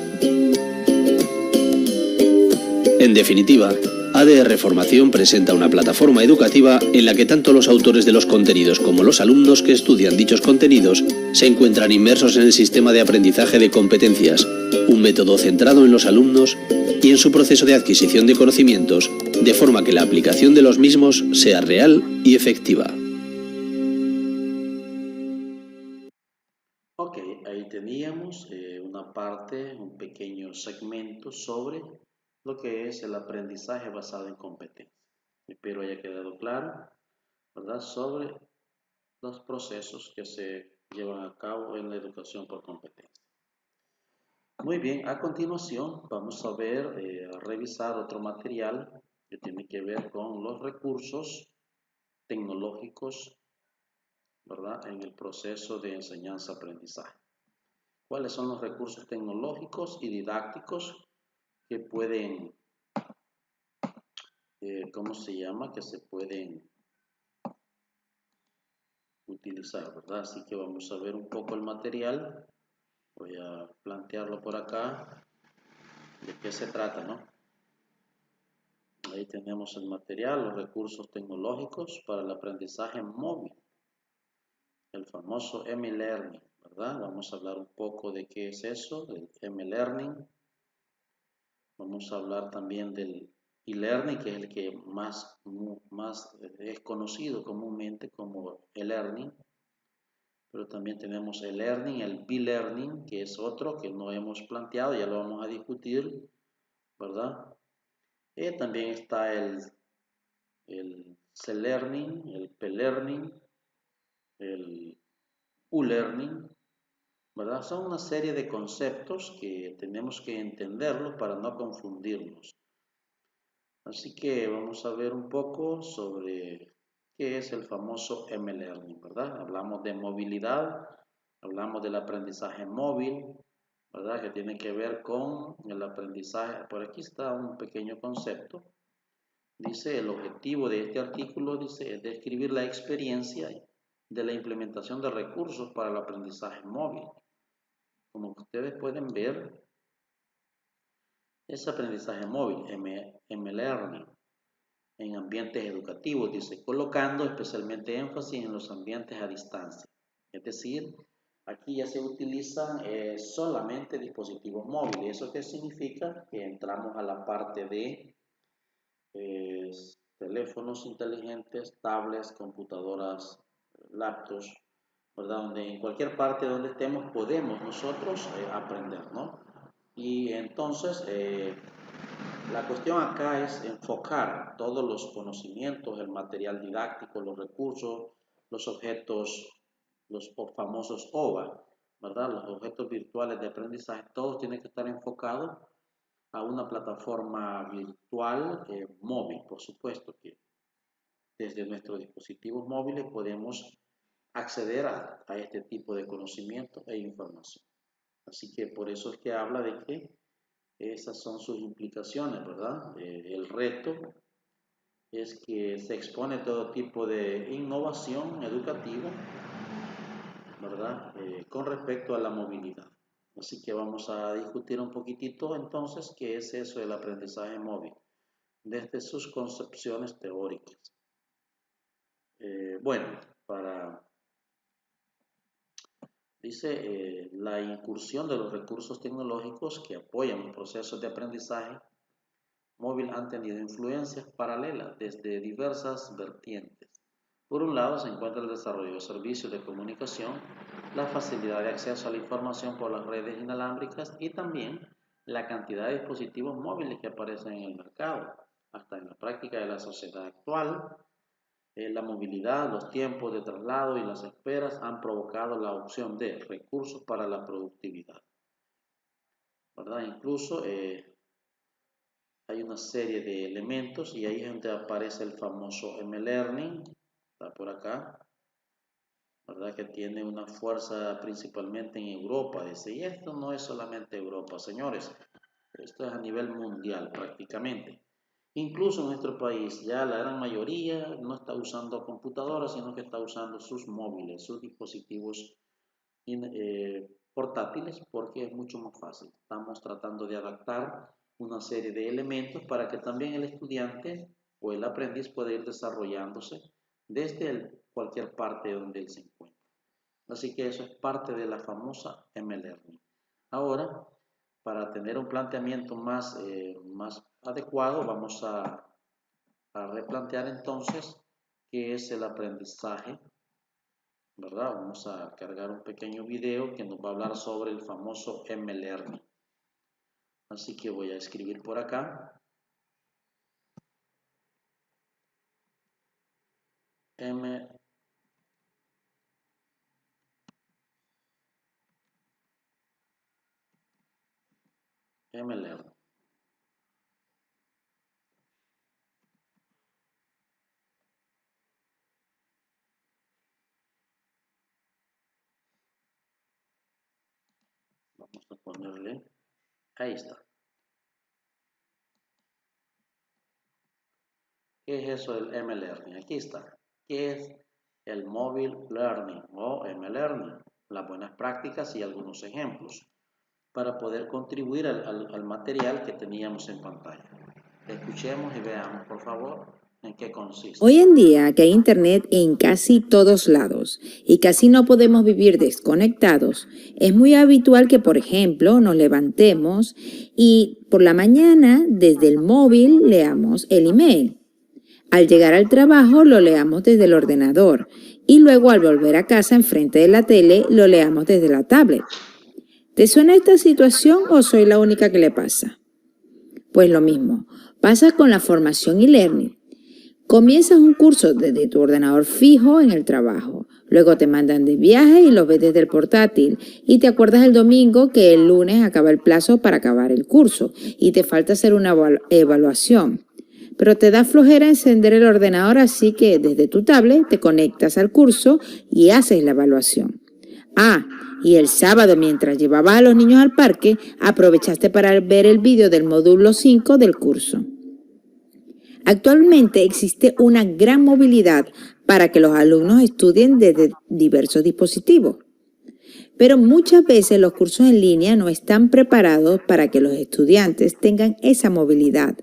En definitiva, ADR Formación presenta una plataforma educativa en la que tanto los autores de los contenidos como los alumnos que estudian dichos contenidos se encuentran inmersos en el sistema de aprendizaje de competencias, un método centrado en los alumnos y en su proceso de adquisición de conocimientos, de forma que la aplicación de los mismos sea real y efectiva. Ok, ahí teníamos una parte, un pequeño segmento sobre lo que es el aprendizaje basado en competencias. Espero haya quedado claro, ¿verdad?, sobre los procesos que se llevan a cabo en la educación por competencia. Muy bien, a continuación vamos a ver, a revisar otro material que tiene que ver con los recursos tecnológicos, ¿verdad?, en el proceso de enseñanza-aprendizaje. ¿Cuáles son los recursos tecnológicos y didácticos que pueden, que se pueden utilizar, ¿verdad? Así que vamos a ver un poco el material. Voy a plantearlo por acá. ¿De qué se trata, no? Ahí tenemos el material, los recursos tecnológicos para el aprendizaje móvil, el famoso M-Learning, ¿verdad? Vamos a hablar un poco de qué es eso, del M-Learning. Vamos a hablar también del e-learning, que es el que más es conocido comúnmente como e-learning. Pero también tenemos el learning, el b-learning, que es otro que no hemos planteado, ya lo vamos a discutir, ¿verdad? También está el c-learning, el p-learning, el u-learning, ¿verdad? Son una serie de conceptos que tenemos que entenderlos para no confundirnos. Así que vamos a ver un poco sobre qué es el famoso M-Learning, ¿verdad? Hablamos de movilidad, hablamos del aprendizaje móvil, ¿verdad?, que tiene que ver con el aprendizaje. Por aquí está un pequeño concepto. Dice, el objetivo de este artículo, dice, es describir la experiencia de la implementación de recursos para el aprendizaje móvil. Como ustedes pueden ver, es aprendizaje móvil, M-Learning, en ambientes educativos, dice, colocando especialmente énfasis en los ambientes a distancia. Es decir, aquí ya se utilizan solamente dispositivos móviles. ¿Eso qué significa? Que entramos a la parte de teléfonos inteligentes, tablets, computadoras, laptops, ¿verdad? Donde en cualquier parte donde estemos podemos nosotros aprender, ¿no? Y entonces la cuestión acá es enfocar todos los conocimientos, el material didáctico, los recursos, los objetos, los famosos OVA, ¿verdad? Los objetos virtuales de aprendizaje, todos tienen que estar enfocados a una plataforma virtual móvil. Por supuesto que desde nuestros dispositivos móviles podemos acceder a este tipo de conocimiento e información. Así que por eso es que habla de que esas son sus implicaciones, ¿verdad? El reto es que se expone todo tipo de innovación educativa, ¿verdad? Con respecto a la movilidad. Así que vamos a discutir un poquitito entonces qué es eso del aprendizaje móvil, desde sus concepciones teóricas. Bueno, dice la incursión de los recursos tecnológicos que apoyan los procesos de aprendizaje móvil han tenido influencias paralelas desde diversas vertientes. Por un lado se encuentra el desarrollo de servicios de comunicación, la facilidad de acceso a la información por las redes inalámbricas y también la cantidad de dispositivos móviles que aparecen en el mercado. Hasta en la práctica de la sociedad actual, la movilidad, los tiempos de traslado y las esperas han provocado la opción de recursos para la productividad, ¿verdad? Incluso hay una serie de elementos y ahí es donde aparece el famoso mLearning, está por acá, ¿verdad? Que tiene una fuerza principalmente en Europa, dice, y esto no es solamente Europa, señores, esto es a nivel mundial prácticamente. Incluso en nuestro país ya la gran mayoría no está usando computadoras, sino que está usando sus móviles, sus dispositivos portátiles, porque es mucho más fácil. Estamos tratando de adaptar una serie de elementos para que también el estudiante o el aprendiz pueda ir desarrollándose desde cualquier parte donde él se encuentre. Así que eso es parte de la famosa mLearning. Ahora, para tener un planteamiento más adecuado, vamos a replantear entonces qué es el aprendizaje, ¿verdad? Vamos a cargar un pequeño video que nos va a hablar sobre el famoso mLearning. Así que voy a escribir por acá mLearning. Vamos a ponerle, ahí está. ¿Qué es eso del mLearning? Aquí está. ¿Qué es el Mobile Learning o mLearning? Las buenas prácticas y algunos ejemplos para poder contribuir al material que teníamos en pantalla. Escuchemos y veamos, por favor, en qué consiste. Hoy en día que hay internet en casi todos lados y casi no podemos vivir desconectados, es muy habitual que, por ejemplo, nos levantemos y por la mañana desde el móvil leamos el email. Al llegar al trabajo lo leamos desde el ordenador y luego al volver a casa enfrente de la tele lo leamos desde la tablet. ¿Te suena esta situación o soy la única que le pasa? Pues lo mismo, pasa con la formación e-learning. Comienzas un curso desde tu ordenador fijo en el trabajo, luego te mandan de viaje y lo ves desde el portátil y te acuerdas el domingo que el lunes acaba el plazo para acabar el curso y te falta hacer una evaluación. Pero te da flojera encender el ordenador, así que desde tu tablet te conectas al curso y haces la evaluación. Y el sábado, mientras llevabas a los niños al parque, aprovechaste para ver el vídeo del módulo 5 del curso. Actualmente existe una gran movilidad para que los alumnos estudien desde diversos dispositivos. Pero muchas veces los cursos en línea no están preparados para que los estudiantes tengan esa movilidad,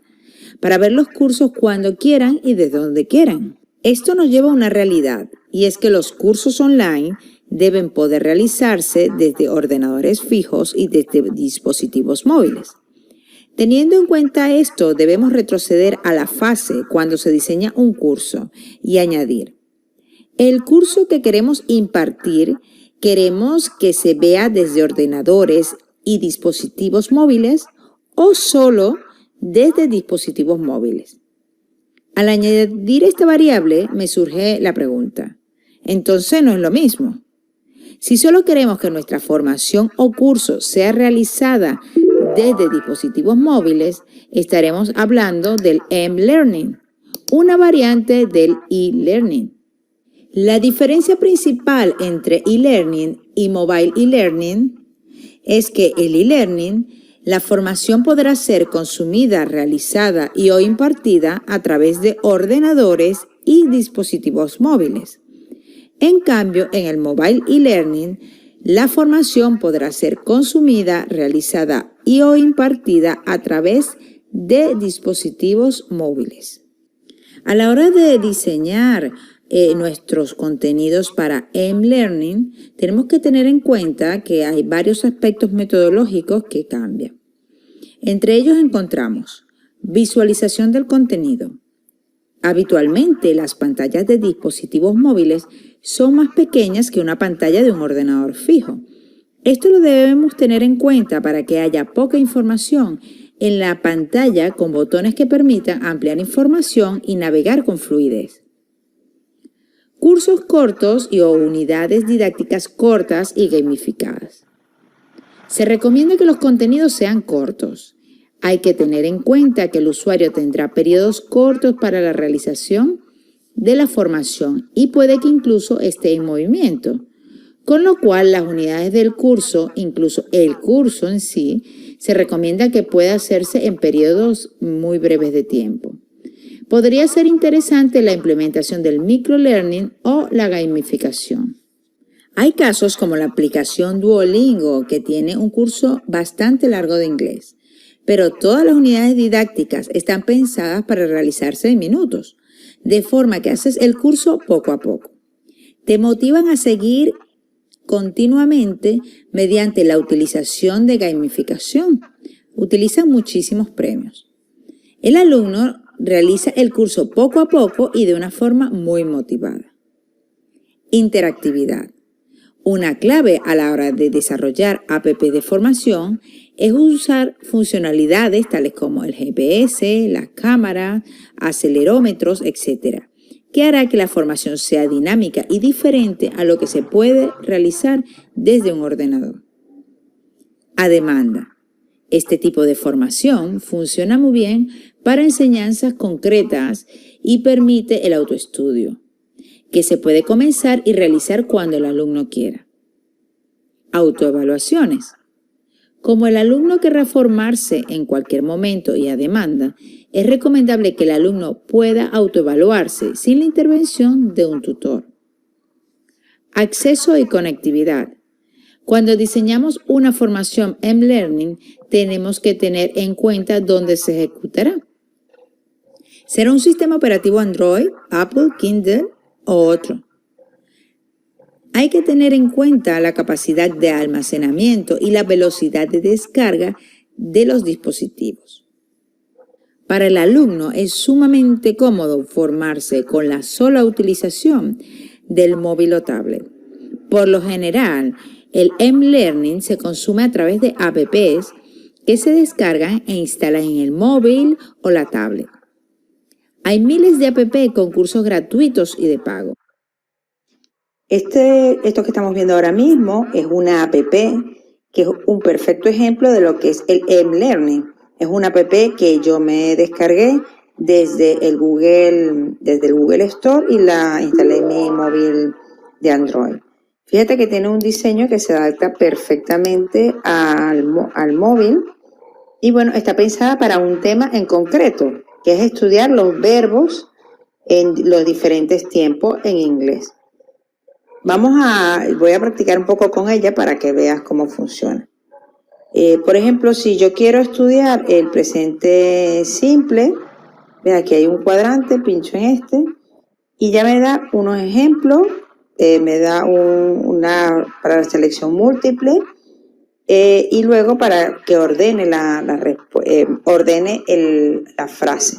para ver los cursos cuando quieran y desde donde quieran. Esto nos lleva a una realidad, y es que los cursos online deben poder realizarse desde ordenadores fijos y desde dispositivos móviles. Teniendo en cuenta esto, debemos retroceder a la fase cuando se diseña un curso y añadir: el curso que queremos impartir, queremos que se vea desde ordenadores y dispositivos móviles o solo desde dispositivos móviles. Al añadir esta variable me surge la pregunta: entonces no es lo mismo. Si solo queremos que nuestra formación o curso sea realizada desde dispositivos móviles, estaremos hablando del mLearning, una variante del e-learning. La diferencia principal entre e-learning y mobile e-learning es que el e-learning, la formación podrá ser consumida, realizada y o impartida a través de ordenadores y dispositivos móviles. En cambio, en el mobile e-learning, la formación podrá ser consumida, realizada y o impartida a través de dispositivos móviles. A la hora de diseñar nuestros contenidos para mLearning, tenemos que tener en cuenta que hay varios aspectos metodológicos que cambian. Entre ellos encontramos visualización del contenido. Habitualmente, las pantallas de dispositivos móviles son más pequeñas que una pantalla de un ordenador fijo. Esto lo debemos tener en cuenta para que haya poca información en la pantalla con botones que permitan ampliar información y navegar con fluidez. Cursos cortos y o unidades didácticas cortas y gamificadas. Se recomienda que los contenidos sean cortos. Hay que tener en cuenta que el usuario tendrá periodos cortos para la realización de la formación y puede que incluso esté en movimiento, con lo cual las unidades del curso, incluso el curso en sí, se recomienda que pueda hacerse en periodos muy breves de tiempo. Podría ser interesante la implementación del microlearning o la gamificación. Hay casos como la aplicación Duolingo, que tiene un curso bastante largo de inglés, pero todas las unidades didácticas están pensadas para realizarse en minutos, de forma que haces el curso poco a poco. Te motivan a seguir continuamente mediante la utilización de gamificación. Utilizan muchísimos premios. El alumno realiza el curso poco a poco y de una forma muy motivada. Interactividad. Una clave a la hora de desarrollar apps de formación es usar funcionalidades tales como el GPS, la cámara, acelerómetros, etc., que hará que la formación sea dinámica y diferente a lo que se puede realizar desde un ordenador. A demanda. Este tipo de formación funciona muy bien para enseñanzas concretas y permite el autoestudio, que se puede comenzar y realizar cuando el alumno quiera. Autoevaluaciones. Como el alumno querrá formarse en cualquier momento y a demanda, es recomendable que el alumno pueda autoevaluarse sin la intervención de un tutor. Acceso y conectividad. Cuando diseñamos una formación M-Learning, tenemos que tener en cuenta dónde se ejecutará. ¿Será un sistema operativo Android, Apple, Kindle o otro? Hay que tener en cuenta la capacidad de almacenamiento y la velocidad de descarga de los dispositivos. Para el alumno es sumamente cómodo formarse con la sola utilización del móvil o tablet. Por lo general, el M-Learning se consume a través de apps que se descargan e instalan en el móvil o la tablet. Hay miles de apps con cursos gratuitos y de pago. Esto que estamos viendo ahora mismo es una app que es un perfecto ejemplo de lo que es el M-Learning. Es una app que yo me descargué desde el Google Store y la instalé en mi móvil de Android. Fíjate que tiene un diseño que se adapta perfectamente al móvil y bueno, está pensada para un tema en concreto, que es estudiar los verbos en los diferentes tiempos en inglés. Voy a practicar un poco con ella para que veas cómo funciona. Por ejemplo, si yo quiero estudiar el presente simple, ve aquí hay un cuadrante, pincho en este y ya me da unos ejemplos, me da para la selección múltiple y luego para que ordene la frase.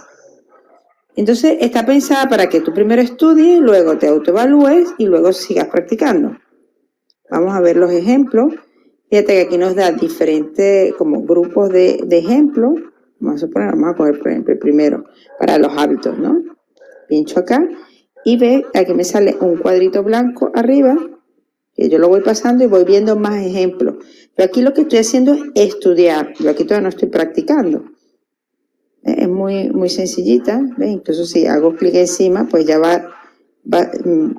Entonces está pensada para que tú primero estudies, luego te autoevalúes y luego sigas practicando. Vamos a ver los ejemplos. Fíjate que aquí nos da diferentes como grupos de ejemplos. Vamos a coger por ejemplo el primero para los hábitos, ¿no? Pincho acá y ve, aquí me sale un cuadrito blanco arriba, que yo lo voy pasando y voy viendo más ejemplos. Pero aquí lo que estoy haciendo es estudiar. Yo aquí todavía no estoy practicando. Es muy, muy sencillita, ¿ves? Incluso si hago clic encima, pues ya va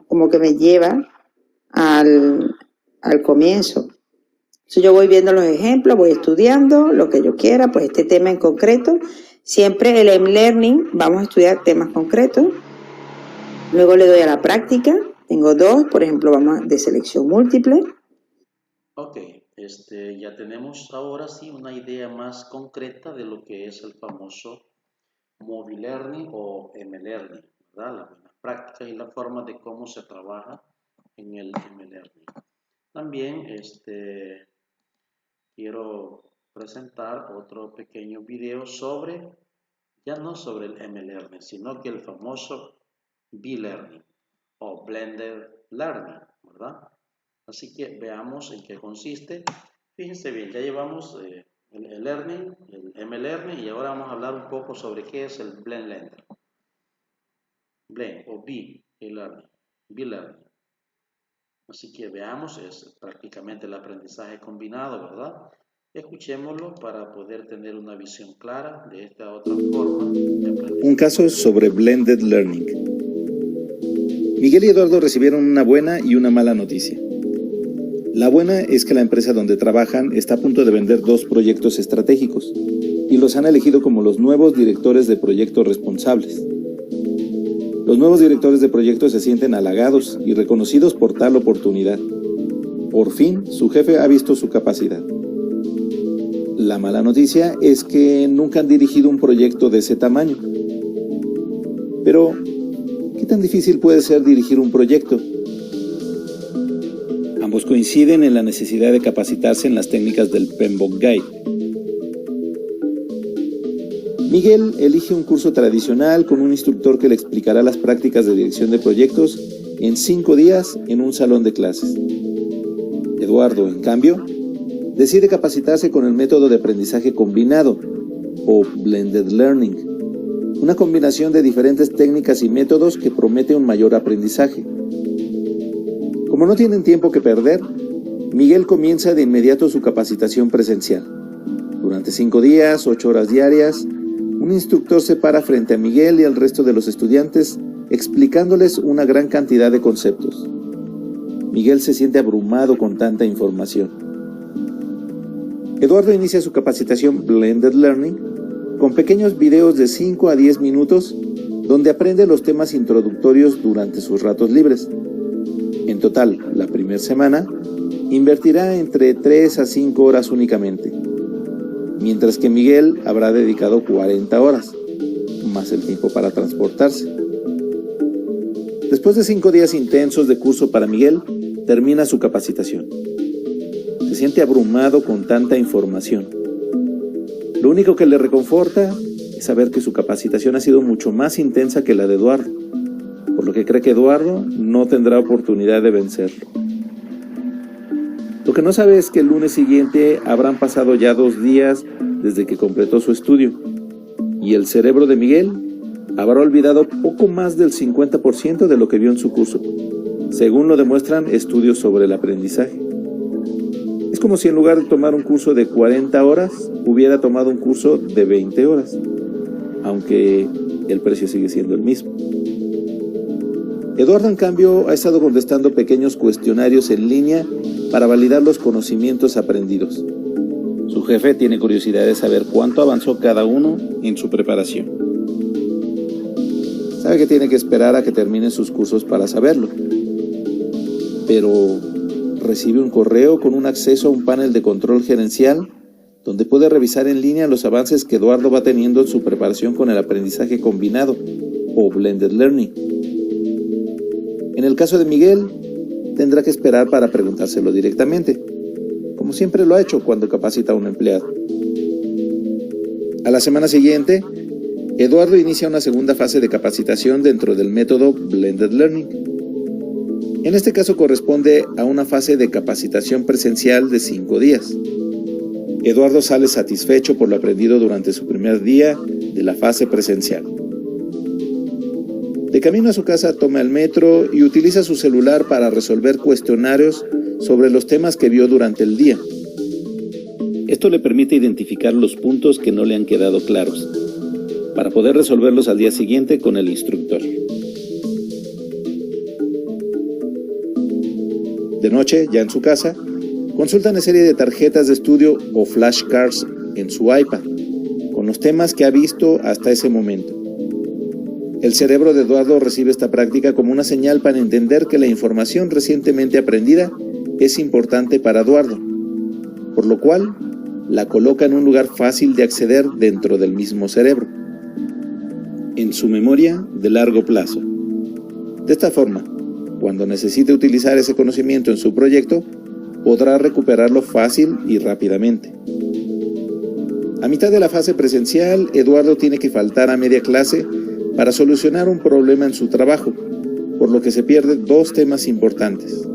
como que me lleva al comienzo. Entonces yo voy viendo los ejemplos, voy estudiando lo que yo quiera, pues este tema en concreto. Siempre el M-Learning, vamos a estudiar temas concretos. Luego le doy a la práctica. Tengo dos, por ejemplo, vamos de selección múltiple. Ok, ya tenemos ahora sí una idea más concreta de lo que es el famoso Mobile Learning o M-Learning, ¿verdad? Las prácticas y la forma de cómo se trabaja en el M-Learning. También quiero presentar otro pequeño video ya no sobre el M-Learning, sino que el famoso B-Learning o Blended Learning, ¿verdad? Así que veamos en qué consiste. Fíjense bien, ya llevamos el Learning, el M-Learning y ahora vamos a hablar un poco sobre qué es el Blend Learning. Blend o B-Learning, B-Learning. Así que veamos, es prácticamente el aprendizaje combinado, ¿verdad? Escuchémoslo para poder tener una visión clara de esta otra forma de aprendizaje. Un caso sobre Blended Learning. Miguel y Eduardo recibieron una buena y una mala noticia. La buena es que la empresa donde trabajan está a punto de vender 2 proyectos estratégicos y los han elegido como los nuevos directores de proyectos responsables. Los nuevos directores de proyectos se sienten halagados y reconocidos por tal oportunidad. Por fin, su jefe ha visto su capacidad. La mala noticia es que nunca han dirigido un proyecto de ese tamaño. Pero, ¿qué tan difícil puede ser dirigir un proyecto? Ambos coinciden en la necesidad de capacitarse en las técnicas del PMBOK Guide. Miguel elige un curso tradicional con un instructor que le explicará las prácticas de dirección de proyectos en 5 días en un salón de clases. Eduardo, en cambio, decide capacitarse con el método de aprendizaje combinado, o Blended Learning, una combinación de diferentes técnicas y métodos que promete un mayor aprendizaje. Como no tienen tiempo que perder, Miguel comienza de inmediato su capacitación presencial. Durante 5 días, 8 horas diarias, un instructor se para frente a Miguel y al resto de los estudiantes explicándoles una gran cantidad de conceptos. Miguel se siente abrumado con tanta información. Eduardo inicia su capacitación Blended Learning con pequeños videos de 5 a 10 minutos donde aprende los temas introductorios durante sus ratos libres. En total, la primera semana, invertirá entre 3 a 5 horas únicamente, mientras que Miguel habrá dedicado 40 horas, más el tiempo para transportarse. Después de 5 días intensos de curso para Miguel, termina su capacitación. Se siente abrumado con tanta información. Lo único que le reconforta es saber que su capacitación ha sido mucho más intensa que la de Eduardo, por lo que cree que Eduardo no tendrá oportunidad de vencerlo. Lo que no sabe es que el lunes siguiente habrán pasado ya 2 días desde que completó su estudio, y el cerebro de Miguel habrá olvidado poco más del 50% de lo que vio en su curso, según lo demuestran estudios sobre el aprendizaje. Es como si en lugar de tomar un curso de 40 horas, hubiera tomado un curso de 20 horas, aunque el precio sigue siendo el mismo. Eduardo, en cambio, ha estado contestando pequeños cuestionarios en línea para validar los conocimientos aprendidos. Su jefe tiene curiosidad de saber cuánto avanzó cada uno en su preparación. Sabe que tiene que esperar a que terminen sus cursos para saberlo, pero recibe un correo con un acceso a un panel de control gerencial donde puede revisar en línea los avances que Eduardo va teniendo en su preparación con el aprendizaje combinado o Blended Learning. En el caso de Miguel, tendrá que esperar para preguntárselo directamente, como siempre lo ha hecho cuando capacita a un empleado. A la semana siguiente, Eduardo inicia una segunda fase de capacitación dentro del método Blended Learning. En este caso corresponde a una fase de capacitación presencial de 5 días. Eduardo sale satisfecho por lo aprendido durante su primer día de la fase presencial. De camino a su casa toma el metro y utiliza su celular para resolver cuestionarios sobre los temas que vio durante el día. Esto le permite identificar los puntos que no le han quedado claros, para poder resolverlos al día siguiente con el instructor. De noche, ya en su casa, consulta una serie de tarjetas de estudio o flashcards en su iPad, con los temas que ha visto hasta ese momento. El cerebro de Eduardo recibe esta práctica como una señal para entender que la información recientemente aprendida es importante para Eduardo, por lo cual la coloca en un lugar fácil de acceder dentro del mismo cerebro, en su memoria de largo plazo. De esta forma, cuando necesite utilizar ese conocimiento en su proyecto, podrá recuperarlo fácil y rápidamente. A mitad de la fase presencial, Eduardo tiene que faltar a media clase para solucionar un problema en su trabajo, por lo que se pierde 2 temas importantes.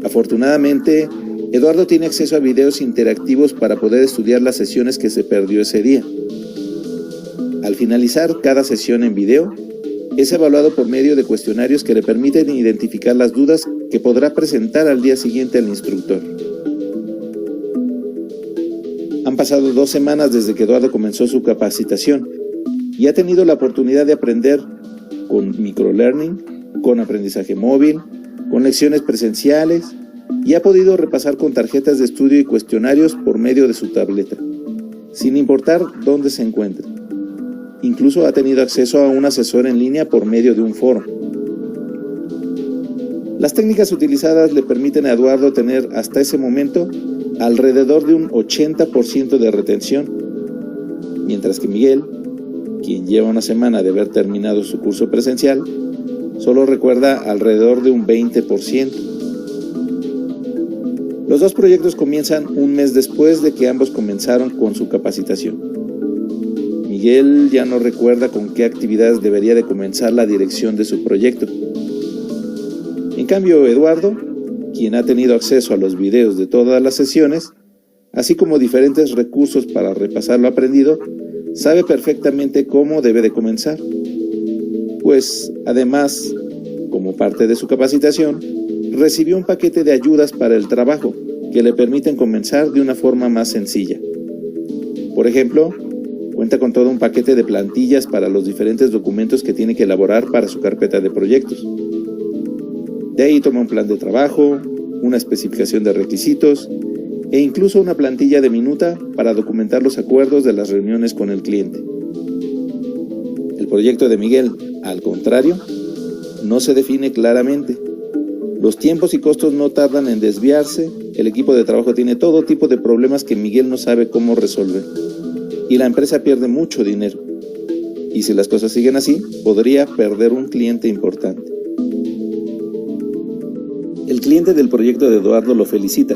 Afortunadamente, Eduardo tiene acceso a videos interactivos para poder estudiar las sesiones que se perdió ese día. Al finalizar cada sesión en video, es evaluado por medio de cuestionarios que le permiten identificar las dudas que podrá presentar al día siguiente al instructor. pasado 2 semanas desde que Eduardo comenzó su capacitación y ha tenido la oportunidad de aprender con microlearning, con aprendizaje móvil, con lecciones presenciales y ha podido repasar con tarjetas de estudio y cuestionarios por medio de su tableta, sin importar dónde se encuentre. Incluso ha tenido acceso a un asesor en línea por medio de un foro. Las técnicas utilizadas le permiten a Eduardo tener hasta ese momento alrededor de un 80% de retención, mientras que Miguel, quien lleva una semana de haber terminado su curso presencial, solo recuerda alrededor de un 20%. Los dos proyectos comienzan un mes después de que ambos comenzaron con su capacitación. Miguel ya no recuerda con qué actividades debería de comenzar la dirección de su proyecto. En cambio, Eduardo, quien ha tenido acceso a los videos de todas las sesiones, así como diferentes recursos para repasar lo aprendido, sabe perfectamente cómo debe de comenzar. Pues, además, como parte de su capacitación, recibió un paquete de ayudas para el trabajo que le permiten comenzar de una forma más sencilla. Por ejemplo, cuenta con todo un paquete de plantillas para los diferentes documentos que tiene que elaborar para su carpeta de proyectos. De ahí toma un plan de trabajo, una especificación de requisitos e incluso una plantilla de minuta para documentar los acuerdos de las reuniones con el cliente. El proyecto de Miguel, al contrario, no se define claramente. Los tiempos y costos no tardan en desviarse, el equipo de trabajo tiene todo tipo de problemas que Miguel no sabe cómo resolver y la empresa pierde mucho dinero. Y si las cosas siguen así, podría perder un cliente importante. El cliente del proyecto de Eduardo lo felicita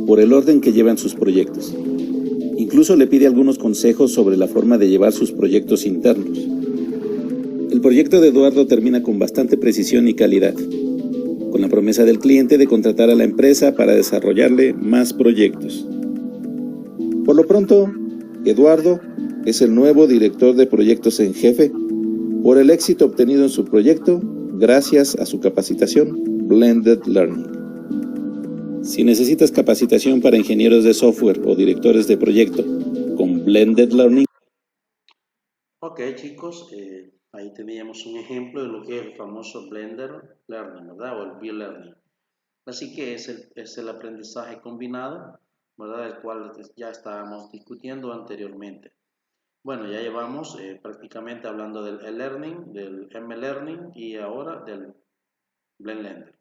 por el orden que llevan sus proyectos. Incluso le pide algunos consejos sobre la forma de llevar sus proyectos internos. El proyecto de Eduardo termina con bastante precisión y calidad, con la promesa del cliente de contratar a la empresa para desarrollarle más proyectos. Por lo pronto, Eduardo es el nuevo director de proyectos en jefe por el éxito obtenido en su proyecto gracias a su capacitación Blended Learning. Si necesitas capacitación para ingenieros de software o directores de proyecto con Blended Learning. Ok, chicos, ahí teníamos un ejemplo de lo que es el famoso Blended Learning, ¿verdad? O el B-Learning. Así que es el aprendizaje combinado, ¿verdad? El cual ya estábamos discutiendo anteriormente. Bueno, ya llevamos prácticamente hablando del e-learning, del M-learning y ahora del Blended,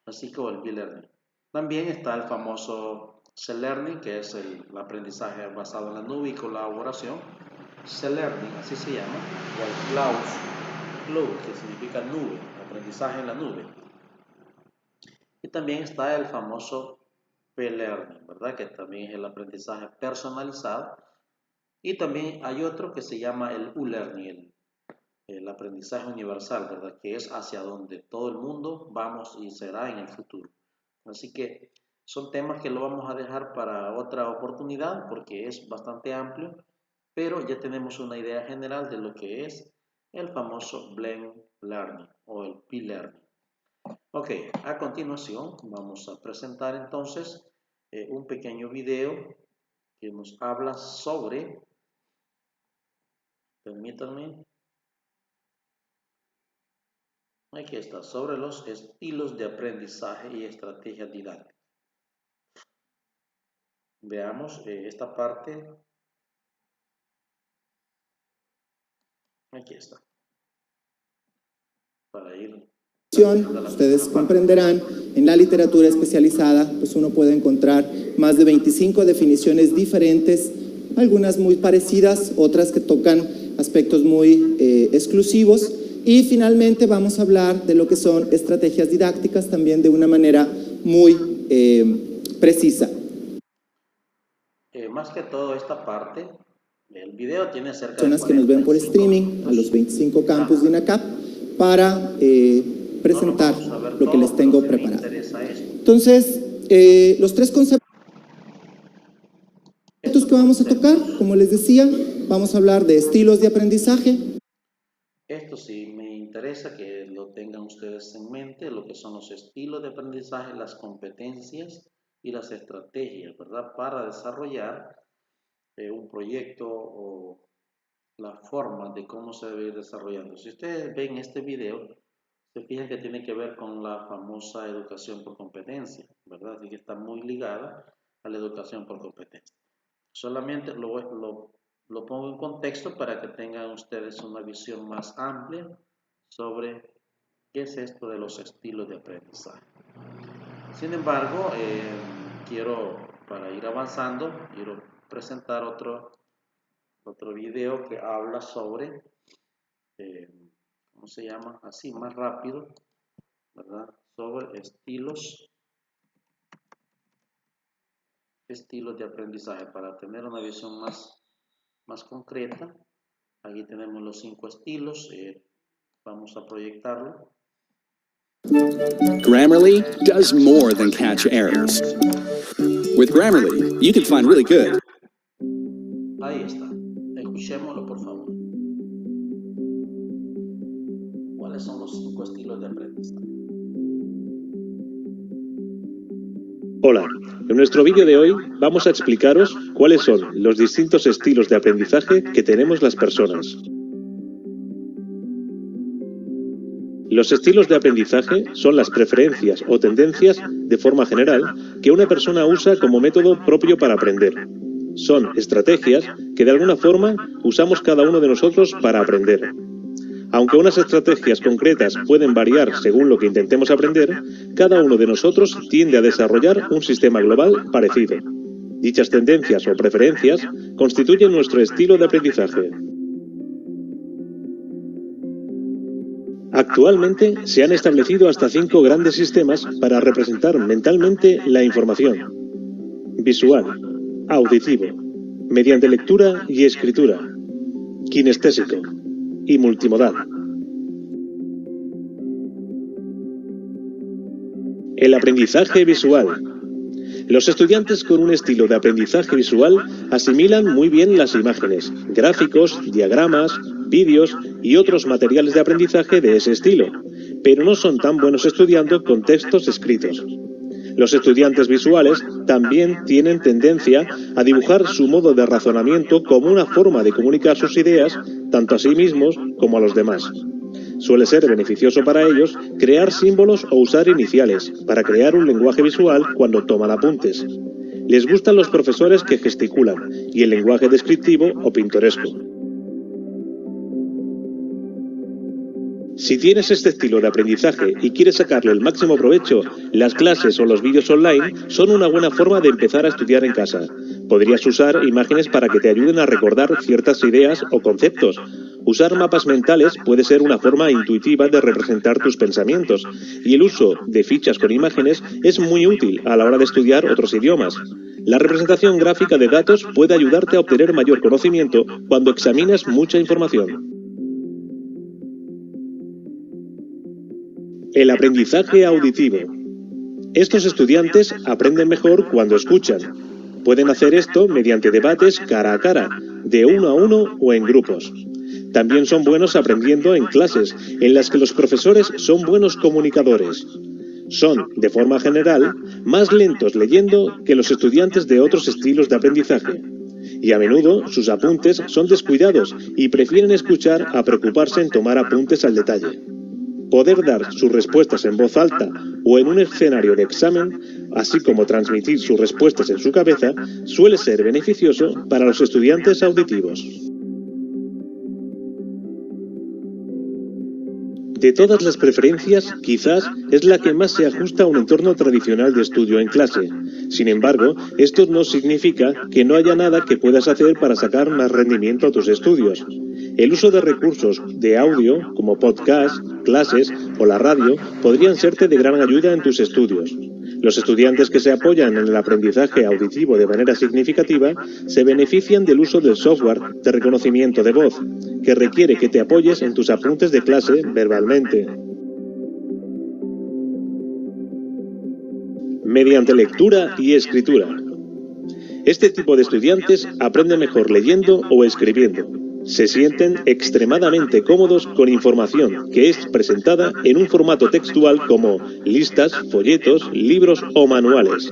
así como el B-learning. También está el famoso C-learning, que es el aprendizaje basado en la nube y colaboración. C-learning, así se llama, o el cloud, que significa nube, aprendizaje en la nube. Y también está el famoso P-learning, ¿verdad? Que también es el aprendizaje personalizado. Y también hay otro que se llama el U-learning, el aprendizaje universal, ¿verdad? Que es hacia donde todo el mundo vamos y será en el futuro. Así que son temas que lo vamos a dejar para otra oportunidad porque es bastante amplio, pero ya tenemos una idea general de lo que es el famoso Blend Learning o el P-Learning. Ok, a continuación vamos a presentar entonces un pequeño video que nos habla sobre, permítanme, aquí está, sobre los estilos de aprendizaje y estrategias didácticas. Veamos esta parte. Aquí está. Para ir. Ustedes comprenderán, en la literatura especializada, pues uno puede encontrar más de 25 definiciones diferentes, algunas muy parecidas, otras que tocan aspectos muy exclusivos. Y finalmente vamos a hablar de lo que son estrategias didácticas también de una manera muy precisa. Más que todo esta parte, el video tiene cerca de personas que nos ven por streaming a los 25 campus de INACAP para presentar lo que les tengo preparado. Entonces, los tres conceptos que vamos a tocar, como les decía, vamos a hablar de estilos de aprendizaje. Esto sí me interesa que lo tengan ustedes en mente, lo que son los estilos de aprendizaje, las competencias y las estrategias, ¿verdad? Para desarrollar un proyecto o la forma de cómo se debe ir desarrollando. Si ustedes ven este video, se fijan que tiene que ver con la famosa educación por competencia, ¿verdad? Así que está muy ligada a la educación por competencia. Solamente lo pongo en contexto para que tengan ustedes una visión más amplia sobre qué es esto de los estilos de aprendizaje. Sin embargo, para ir avanzando, quiero presentar otro video que habla sobre, ¿cómo se llama? Así, más rápido, ¿verdad? Sobre estilos de aprendizaje, para tener una visión más concreta. Aquí tenemos los 5 estilos, vamos a proyectarlo. Grammarly does more than catch errors. With Grammarly, you can find really good. Ahí está. Escuchémoslo, por favor. ¿Cuáles son los 5 estilos de aprendizaje? Hola, en nuestro vídeo de hoy vamos a explicaros cuáles son los distintos estilos de aprendizaje que tenemos las personas. Los estilos de aprendizaje son las preferencias o tendencias, de forma general, que una persona usa como método propio para aprender. Son estrategias que de alguna forma usamos cada uno de nosotros para aprender. Aunque unas estrategias concretas pueden variar según lo que intentemos aprender, cada uno de nosotros tiende a desarrollar un sistema global parecido. Dichas tendencias o preferencias constituyen nuestro estilo de aprendizaje. Actualmente se han establecido hasta 5 grandes sistemas para representar mentalmente la información: visual, auditivo, mediante lectura y escritura, kinestésico y multimodal. El aprendizaje visual. Los estudiantes con un estilo de aprendizaje visual asimilan muy bien las imágenes, gráficos, diagramas, vídeos y otros materiales de aprendizaje de ese estilo, pero no son tan buenos estudiando con textos escritos. Los estudiantes visuales también tienen tendencia a dibujar su modo de razonamiento como una forma de comunicar sus ideas tanto a sí mismos como a los demás. Suele ser beneficioso para ellos crear símbolos o usar iniciales para crear un lenguaje visual cuando toman apuntes. Les gustan los profesores que gesticulan y el lenguaje descriptivo o pintoresco. Si tienes este estilo de aprendizaje y quieres sacarle el máximo provecho, las clases o los vídeos online son una buena forma de empezar a estudiar en casa. Podrías usar imágenes para que te ayuden a recordar ciertas ideas o conceptos. Usar mapas mentales puede ser una forma intuitiva de representar tus pensamientos, y el uso de fichas con imágenes es muy útil a la hora de estudiar otros idiomas. La representación gráfica de datos puede ayudarte a obtener mayor conocimiento cuando examinas mucha información. El aprendizaje auditivo. Estos estudiantes aprenden mejor cuando escuchan. Pueden hacer esto mediante debates cara a cara, de uno a uno o en grupos. También son buenos aprendiendo en clases, en las que los profesores son buenos comunicadores. Son, de forma general, más lentos leyendo que los estudiantes de otros estilos de aprendizaje. Y a menudo sus apuntes son descuidados y prefieren escuchar a preocuparse en tomar apuntes al detalle. Poder dar sus respuestas en voz alta o en un escenario de examen, así como transmitir sus respuestas en su cabeza, suele ser beneficioso para los estudiantes auditivos. De todas las preferencias, quizás es la que más se ajusta a un entorno tradicional de estudio en clase. Sin embargo, esto no significa que no haya nada que puedas hacer para sacar más rendimiento a tus estudios. El uso de recursos de audio, como podcast, clases o la radio, podrían serte de gran ayuda en tus estudios. Los estudiantes que se apoyan en el aprendizaje auditivo de manera significativa se benefician del uso del software de reconocimiento de voz, que requiere que te apoyes en tus apuntes de clase verbalmente. Mediante lectura y escritura. Este tipo de estudiantes aprende mejor leyendo o escribiendo. Se sienten extremadamente cómodos con información que es presentada en un formato textual como listas, folletos, libros o manuales.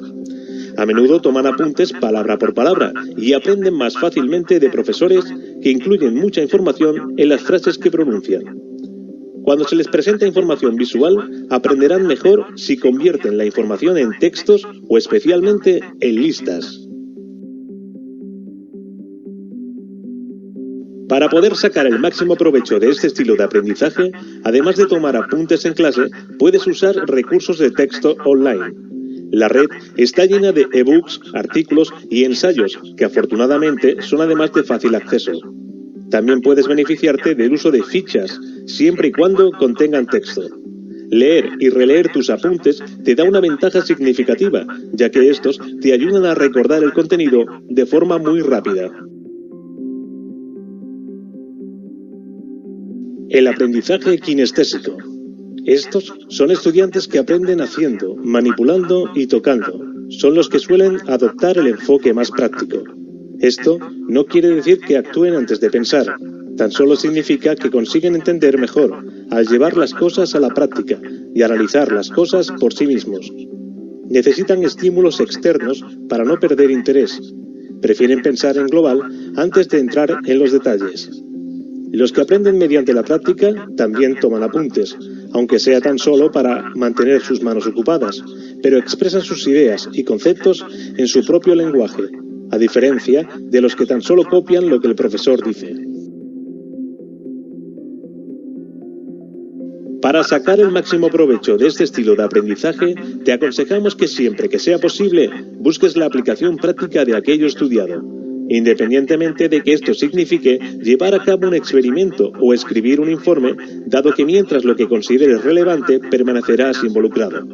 A menudo toman apuntes palabra por palabra y aprenden más fácilmente de profesores que incluyen mucha información en las frases que pronuncian. Cuando se les presenta información visual, aprenderán mejor si convierten la información en textos o especialmente en listas. Para poder sacar el máximo provecho de este estilo de aprendizaje, además de tomar apuntes en clase, puedes usar recursos de texto online. La red está llena de ebooks, artículos y ensayos que afortunadamente son además de fácil acceso. También puedes beneficiarte del uso de fichas, siempre y cuando contengan texto. Leer y releer tus apuntes te da una ventaja significativa, ya que estos te ayudan a recordar el contenido de forma muy rápida. El aprendizaje kinestésico. Estos son estudiantes que aprenden haciendo, manipulando y tocando. Son los que suelen adoptar el enfoque más práctico. Esto no quiere decir que actúen antes de pensar, tan solo significa que consiguen entender mejor al llevar las cosas a la práctica y analizar las cosas por sí mismos. Necesitan estímulos externos para no perder interés. Prefieren pensar en global antes de entrar en los detalles. Los que aprenden mediante la práctica también toman apuntes, aunque sea tan solo para mantener sus manos ocupadas, pero expresan sus ideas y conceptos en su propio lenguaje, a diferencia de los que tan solo copian lo que el profesor dice. Para sacar el máximo provecho de este estilo de aprendizaje, te aconsejamos que siempre que sea posible, busques la aplicación práctica de aquello estudiado, independientemente de que esto signifique llevar a cabo un experimento o escribir un informe, dado que mientras lo que consideres relevante permanecerás involucrado.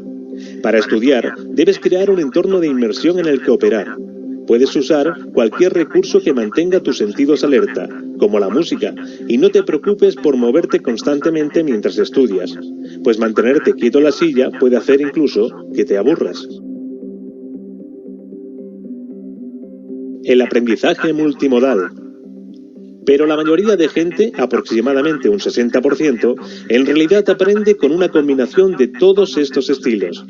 Para estudiar, debes crear un entorno de inmersión en el que operar. Puedes usar cualquier recurso que mantenga tus sentidos alerta, como la música, y no te preocupes por moverte constantemente mientras estudias, pues mantenerte quieto en la silla puede hacer incluso que te aburras. El aprendizaje multimodal. Pero la mayoría de gente, aproximadamente un 60%, en realidad aprende con una combinación de todos estos estilos.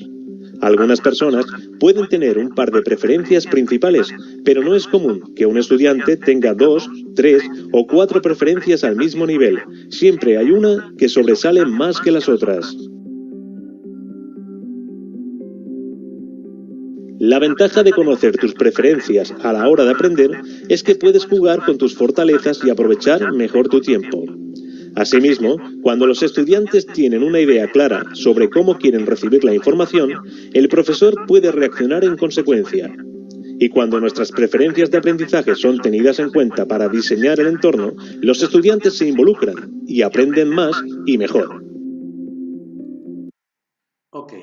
Algunas personas pueden tener un par de preferencias principales, pero no es común que un estudiante tenga 2, 3 o 4 preferencias al mismo nivel. Siempre hay una que sobresale más que las otras. La ventaja de conocer tus preferencias a la hora de aprender es que puedes jugar con tus fortalezas y aprovechar mejor tu tiempo. Asimismo, cuando los estudiantes tienen una idea clara sobre cómo quieren recibir la información, el profesor puede reaccionar en consecuencia. Y cuando nuestras preferencias de aprendizaje son tenidas en cuenta para diseñar el entorno, los estudiantes se involucran y aprenden más y mejor. Ok.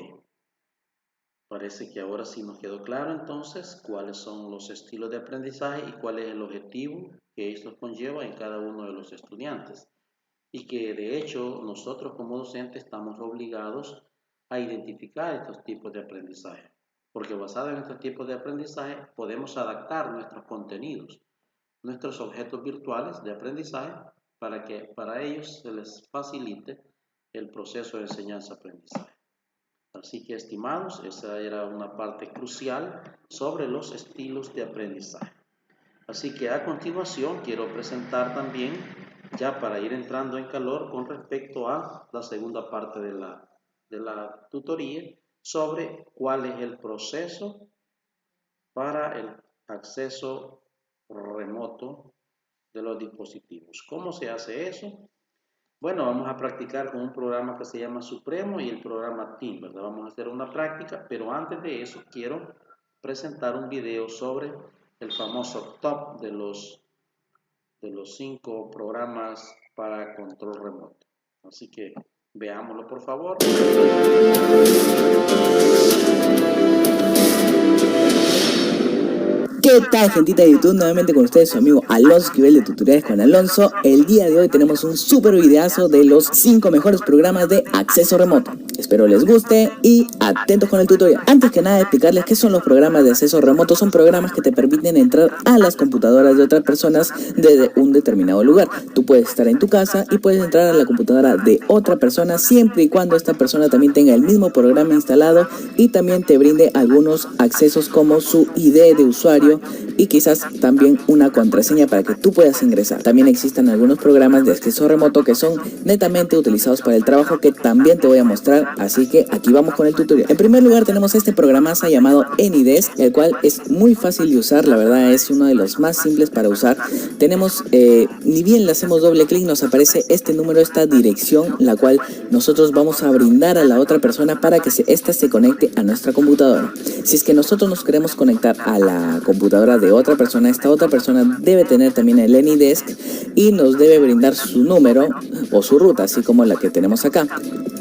Parece que ahora sí nos quedó claro entonces cuáles son los estilos de aprendizaje y cuál es el objetivo que esto conlleva en cada uno de los estudiantes. Y que de hecho nosotros como docentes estamos obligados a identificar estos tipos de aprendizaje, porque basado en estos tipos de aprendizaje podemos adaptar nuestros contenidos, nuestros objetos virtuales de aprendizaje para que para ellos se les facilite el proceso de enseñanza-aprendizaje. Así que estimados, esa era una parte crucial sobre los estilos de aprendizaje. Así que a continuación quiero presentar también, ya para ir entrando en calor con respecto a la segunda parte de la tutoría, sobre cuál es el proceso para el acceso remoto de los dispositivos. ¿Cómo se hace eso? Bueno, vamos a practicar con un programa que se llama Supremo y el programa Team, ¿verdad? Vamos a hacer una práctica, pero antes de eso quiero presentar un video sobre el famoso top de los 5 programas para control remoto. Así que veámoslo por favor. ¿Qué tal, gentita de YouTube? Nuevamente con ustedes su amigo Alonso Esquivel de Tutoriales con Alonso. El día de hoy tenemos un súper videazo de los 5 mejores programas de acceso remoto. Espero les guste y atentos con el tutorial. Antes que nada, explicarles qué son los programas de acceso remoto. Son programas que te permiten entrar a las computadoras de otras personas desde un determinado lugar. Tú puedes estar en tu casa y puedes entrar a la computadora de otra persona siempre y cuando esta persona también tenga el mismo programa instalado y también te brinde algunos accesos como su ID de usuario y quizás también una contraseña para que tú puedas ingresar. También existen algunos programas de acceso remoto que son netamente utilizados para el trabajo, que también te voy a mostrar, así que aquí vamos con el tutorial. En primer lugar tenemos este programaza llamado AnyDesk, el cual es muy fácil de usar, la verdad es uno de los más simples para usar. Tenemos, ni bien le hacemos doble clic, nos aparece este número, esta dirección, la cual nosotros vamos a brindar a la otra persona para que ésta se conecte a nuestra computadora. Si es que nosotros nos queremos conectar a la computadora de otra persona, esta otra persona debe tener también el AnyDesk y nos debe brindar su número o su ruta, así como la que tenemos acá.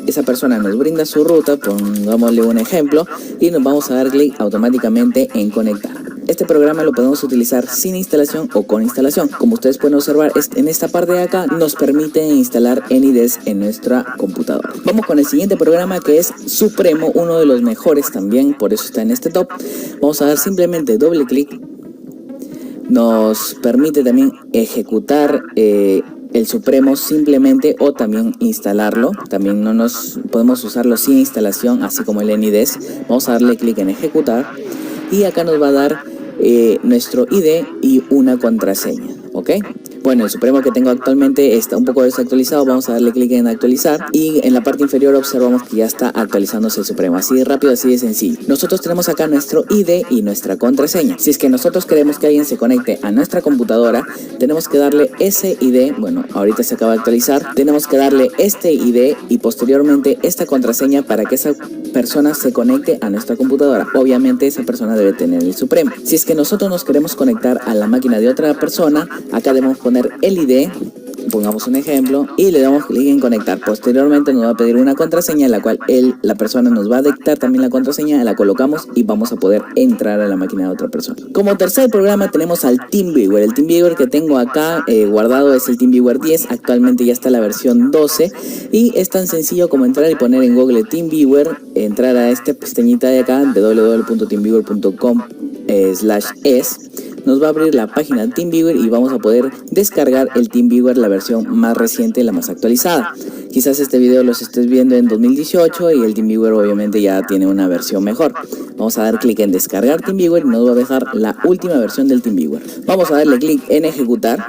Esa persona nos brinda su ruta, pongámosle un ejemplo, y nos vamos a dar clic automáticamente en conectar. Este programa lo podemos utilizar sin instalación o con instalación. Como ustedes pueden observar, en esta parte de acá nos permite instalar AnyDesk en nuestra computadora. Vamos con el siguiente programa, que es Supremo, uno de los mejores también, por eso está en este top. Vamos a dar simplemente doble clic. Nos permite también ejecutar el Supremo simplemente o también instalarlo. También podemos usarlo sin instalación, así como el AnyDesk. Vamos a darle clic en ejecutar y acá nos va a dar nuestro ID y una contraseña, ¿ok? Bueno, el Supremo que tengo actualmente está un poco desactualizado. Vamos a darle clic en actualizar y en la parte inferior observamos que ya está actualizándose el Supremo. Así de rápido, así de sencillo. Nosotros tenemos acá nuestro ID y nuestra contraseña. Si es que nosotros queremos que alguien se conecte a nuestra computadora, tenemos que darle ese ID. Bueno, ahorita se acaba de actualizar. Tenemos que darle este ID y posteriormente esta contraseña para que esa persona se conecte a nuestra computadora. Obviamente esa persona debe tener el Supremo. Si es que nosotros nos queremos conectar a la máquina de otra persona, acá debemos poner el ID, pongamos un ejemplo, y le damos clic en conectar. Posteriormente nos va a pedir una contraseña, la cual la persona nos va a dictar también la contraseña, la colocamos y vamos a poder entrar a la máquina de otra persona. Como tercer programa tenemos al TeamViewer. El TeamViewer que tengo acá guardado es el TeamViewer 10, actualmente ya está la versión 12 y es tan sencillo como entrar y poner en Google TeamViewer, entrar a esta pestañita de acá, www.teamviewer.com/es. Nos va a abrir la página TeamViewer y vamos a poder descargar el TeamViewer, la versión más reciente, la más actualizada. Quizás este video los estés viendo en 2018 y el TeamViewer obviamente ya tiene una versión mejor. Vamos a dar clic en descargar TeamViewer y nos va a dejar la última versión del TeamViewer. Vamos a darle clic en ejecutar.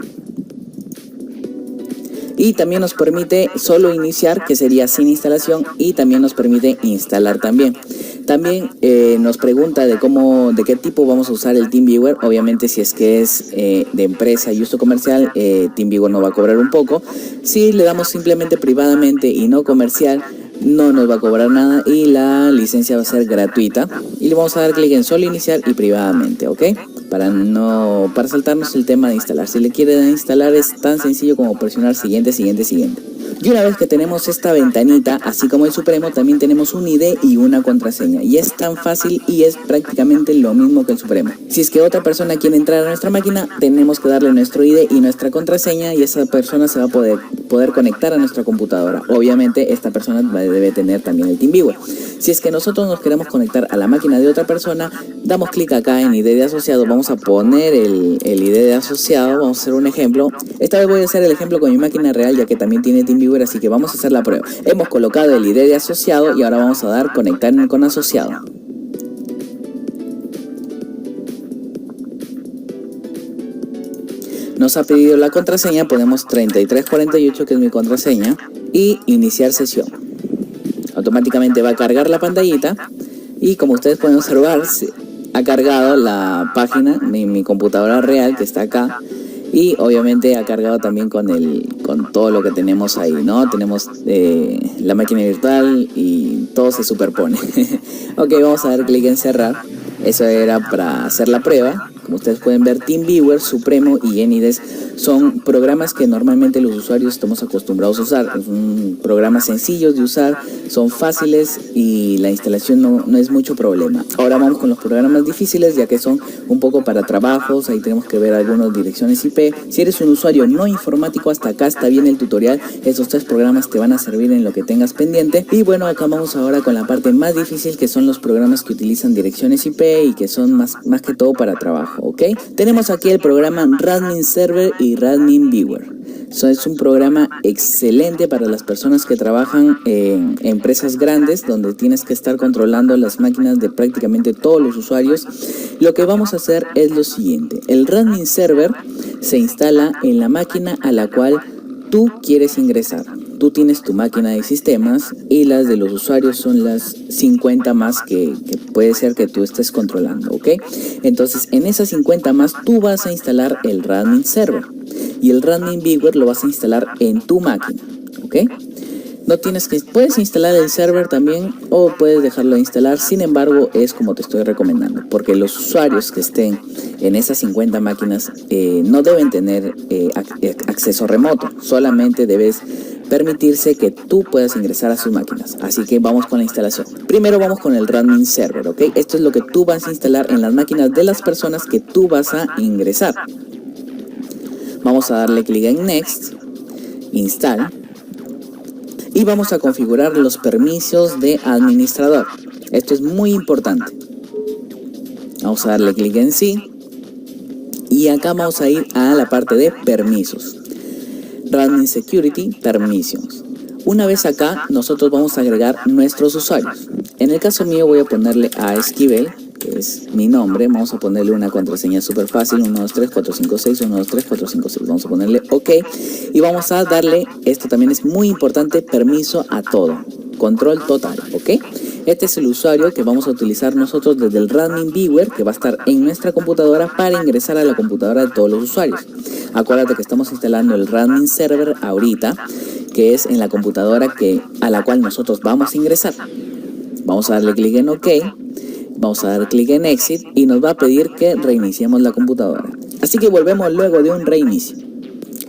Y también nos permite solo iniciar, que sería sin instalación, y también nos permite instalar también. También nos pregunta de qué tipo vamos a usar el TeamViewer. Obviamente si es que es de empresa y uso comercial, TeamViewer nos va a cobrar un poco. Si le damos simplemente privadamente y no comercial, no nos va a cobrar nada y la licencia va a ser gratuita. Y le vamos a dar clic en solo iniciar y privadamente, ¿ok? Para saltarnos el tema de instalar. Si le quiere instalar es tan sencillo como presionar siguiente. Y una vez que tenemos esta ventanita, así como el Supremo, también tenemos un ID y una contraseña. Y es tan fácil y es prácticamente lo mismo que el Supremo. Si es que otra persona quiere entrar a nuestra máquina, tenemos que darle nuestro ID y nuestra contraseña y esa persona se va a poder conectar a nuestra computadora. Obviamente esta persona debe tener también el TeamViewer. Si es que nosotros nos queremos conectar a la máquina de otra persona, damos clic acá en ID de asociado. Vamos a poner el ID de asociado. Vamos a hacer un ejemplo. Esta vez voy a hacer el ejemplo con mi máquina real, ya que también tiene TeamViewer, así que vamos a hacer la prueba. Hemos colocado el ID de asociado y ahora vamos a dar conectar con asociado. Nos ha pedido la contraseña, ponemos 3348, que es mi contraseña, y iniciar sesión. Automáticamente va a cargar la pantallita y como ustedes pueden observar, ha cargado la página de mi computadora real que está acá. Y obviamente ha cargado también con todo lo que tenemos ahí, ¿no? Tenemos la máquina virtual y todo se superpone. Ok, vamos a dar clic en cerrar. Eso era para hacer la prueba. Como ustedes pueden ver, TeamViewer, Supremo y Genides son programas que normalmente los usuarios estamos acostumbrados a usar. Son programas sencillos de usar, son fáciles y la instalación no es mucho problema. Ahora vamos con los programas difíciles, ya que son un poco para trabajos. Ahí tenemos que ver algunas direcciones IP. Si eres un usuario no informático, hasta acá está bien el tutorial. Estos 3 programas te van a servir en lo que tengas pendiente. Y bueno, acá vamos ahora con la parte más difícil, que son los programas que utilizan direcciones IP y que son más que todo para trabajo, ¿ok? Tenemos aquí el programa Radmin Server y Radmin Viewer. Es un programa excelente para las personas que trabajan en empresas grandes, donde tienes que estar controlando las máquinas de prácticamente todos los usuarios. Lo que vamos a hacer es lo siguiente: el Radmin Server se instala en la máquina a la cual tú quieres ingresar. Tú tienes tu máquina de sistemas y las de los usuarios son las 50 más que puede ser que tú estés controlando, ¿ok? Entonces, en esas 50 más tú vas a instalar el Radmin Server y el Radmin Viewer lo vas a instalar en tu máquina, ¿ok? Puedes instalar el server también o puedes dejarlo de instalar. Sin embargo, es como te estoy recomendando, porque los usuarios que estén en esas 50 máquinas no deben tener acceso remoto. Solamente debes permitirse que tú puedas ingresar a sus máquinas. Así que vamos con la instalación. Primero vamos con el Radmin Server, ¿ok? Esto es lo que tú vas a instalar en las máquinas de las personas que tú vas a ingresar. Vamos a darle clic en Next, Install, y vamos a configurar los permisos de administrador. Esto es muy importante. Vamos a darle clic en Sí y acá vamos a ir a la parte de permisos. Radmin Security Permissions. Una vez acá, nosotros vamos a agregar nuestros usuarios. En el caso mío voy a ponerle a Esquivel, que es mi nombre. Vamos a ponerle una contraseña súper fácil: 123456, 123456. Vamos a ponerle OK y vamos a darle, esto también es muy importante, permiso a todo. Control total, ¿ok? Este es el usuario que vamos a utilizar nosotros desde el Radmin Viewer, que va a estar en nuestra computadora para ingresar a la computadora de todos los usuarios. Acuérdate que estamos instalando el Radmin Server ahorita, que es en la computadora a la cual nosotros vamos a ingresar. Vamos a darle clic en OK, vamos a dar clic en Exit y nos va a pedir que reiniciemos la computadora. Así que volvemos luego de un reinicio.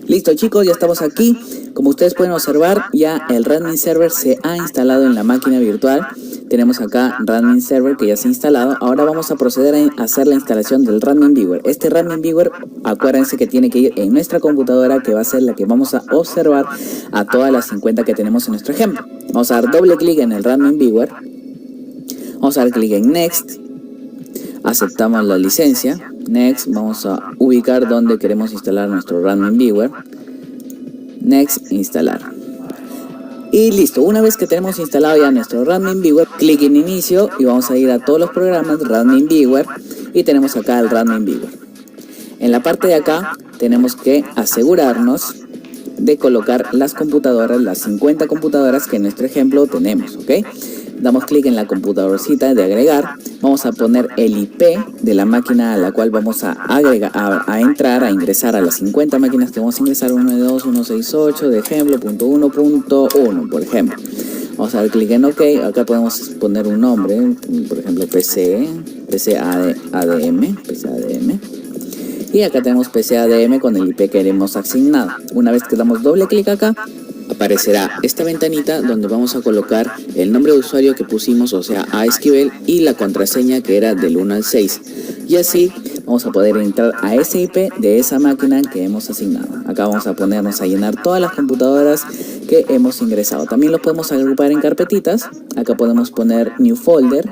Listo, chicos, ya estamos aquí. Como ustedes pueden observar, ya el Radmin Server se ha instalado en la máquina virtual. Tenemos acá Radmin Server que ya se ha instalado. Ahora vamos a proceder a hacer la instalación del Radmin Viewer. Este Radmin Viewer, acuérdense que tiene que ir en nuestra computadora, que va a ser la que vamos a observar a todas las 50 que tenemos en nuestro ejemplo. Vamos a dar doble clic en el Radmin Viewer. Vamos a dar clic en Next. Aceptamos la licencia. Next. Vamos a ubicar donde queremos instalar nuestro Radmin Viewer. Next, instalar. Y listo, una vez que tenemos instalado ya nuestro Radmin Viewer, clic en inicio y vamos a ir a todos los programas Radmin Viewer y tenemos acá el Radmin Viewer. En la parte de acá tenemos que asegurarnos de colocar las computadoras, las 50 computadoras que en nuestro ejemplo tenemos, ¿ok? Damos clic en la computadorcita de agregar, vamos a poner el IP de la máquina a la cual vamos a agregar, a entrar, a ingresar a las 50 máquinas que vamos a ingresar, 192.168 de ejemplo, .1.1, por ejemplo. Vamos a dar clic en OK, acá podemos poner un nombre, por ejemplo PCADM, y acá tenemos PCADM con el IP que queremos asignado. Una vez que damos doble clic acá, aparecerá esta ventanita donde vamos a colocar el nombre de usuario que pusimos, o sea, a Esquivel, y la contraseña que era del 1 al 6. Y así vamos a poder entrar a ese IP de esa máquina que hemos asignado. Acá vamos a ponernos a llenar todas las computadoras que hemos ingresado. También los podemos agrupar en carpetitas. Acá podemos poner New Folder,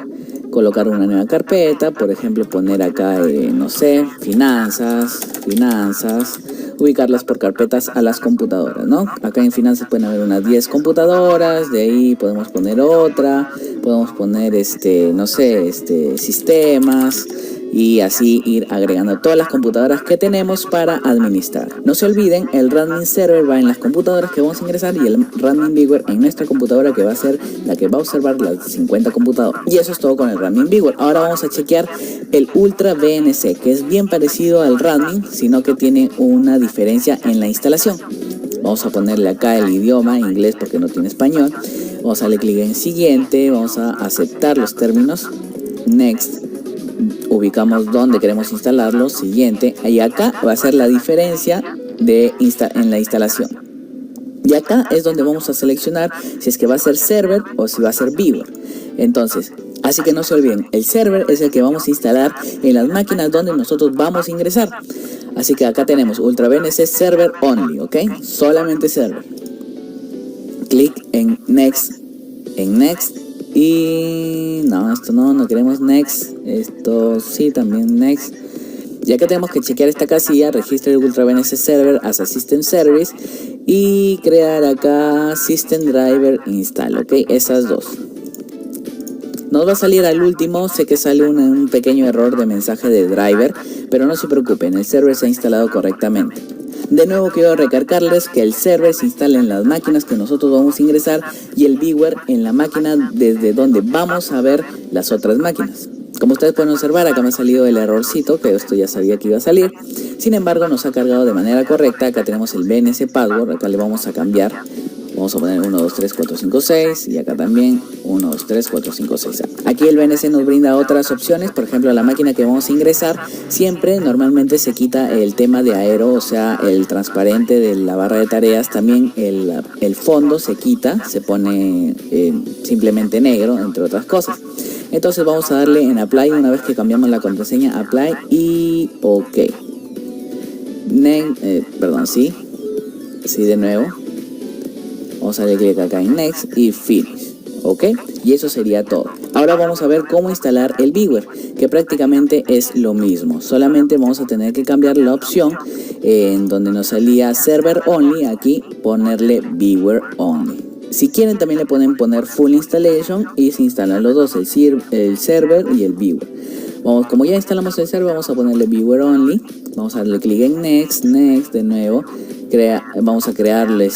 colocar una nueva carpeta, por ejemplo poner acá, no sé, finanzas, ubicarlas por carpetas a las computadoras, ¿no? Acá en finanzas pueden haber unas 10 computadoras, de ahí podemos poner otra, podemos poner no sé, sistemas, y así ir agregando todas las computadoras que tenemos para administrar. No se olviden, el Radmin Server va en las computadoras que vamos a ingresar y el Radmin Viewer en nuestra computadora, que va a ser la que va a observar las 50 computadoras. Y eso es todo con el Radmin Viewer. Ahora vamos a chequear el Ultra VNC, que es bien parecido al Radmin, sino que tiene una diferencia en la instalación. Vamos a ponerle acá el idioma inglés porque no tiene español. Vamos a darle clic en siguiente, vamos a aceptar los términos, Next, ubicamos dónde queremos instalarlo, siguiente, y acá va a ser la diferencia en la instalación. Y acá es donde vamos a seleccionar si es que va a ser server o si va a ser viewer. Entonces, así que no se olviden, el server es el que vamos a instalar en las máquinas donde nosotros vamos a ingresar. Así que acá tenemos Ultra VNC Server Only, ¿ok? Solamente server. Clic en Next, y no, esto no queremos Next, esto sí, también Next. Ya que tenemos que chequear esta casilla, registre el Ultra VNC Server as a System Service y crear acá System Driver Install, ¿ok? Esas dos. Nos va a salir al último, sé que sale un pequeño error de mensaje de driver, pero no se preocupen, el server se ha instalado correctamente. De nuevo quiero recargarles que el server se instala en las máquinas que nosotros vamos a ingresar y el viewer en la máquina desde donde vamos a ver las otras máquinas. Como ustedes pueden observar, acá me ha salido el errorcito, que esto ya sabía que iba a salir. Sin embargo, nos ha cargado de manera correcta. Acá tenemos el VNC Password, acá le vamos a cambiar. Vamos a poner 1, 2, 3, 4, 5, 6 y acá también 1, 2, 3, 4, 5, 6. Aquí el VNC nos brinda otras opciones, por ejemplo, a la máquina que vamos a ingresar, siempre normalmente se quita el tema de aero, o sea, el transparente de la barra de tareas, también el fondo se quita, se pone simplemente negro, entre otras cosas. Entonces vamos a darle en Apply una vez que cambiamos la contraseña, Apply y OK. Sí, de nuevo. Vamos a darle clic acá en Next y Finish, ¿ok? Y eso sería todo. Ahora vamos a ver cómo instalar el viewer, que prácticamente es lo mismo. Solamente vamos a tener que cambiar la opción en donde nos salía Server Only, aquí ponerle Viewer Only. Si quieren también le pueden poner Full Installation y se instalan los dos, el server y el viewer. Como ya instalamos el server, vamos a ponerle Viewer Only. Vamos a darle clic en Next de nuevo. Vamos a crearle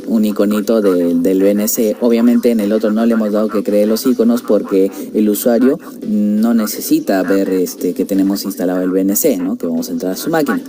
un iconito del VNC. Obviamente en el otro no le hemos dado que cree los iconos porque el usuario no necesita ver que tenemos instalado el VNC, ¿no? Que vamos a entrar a su máquina.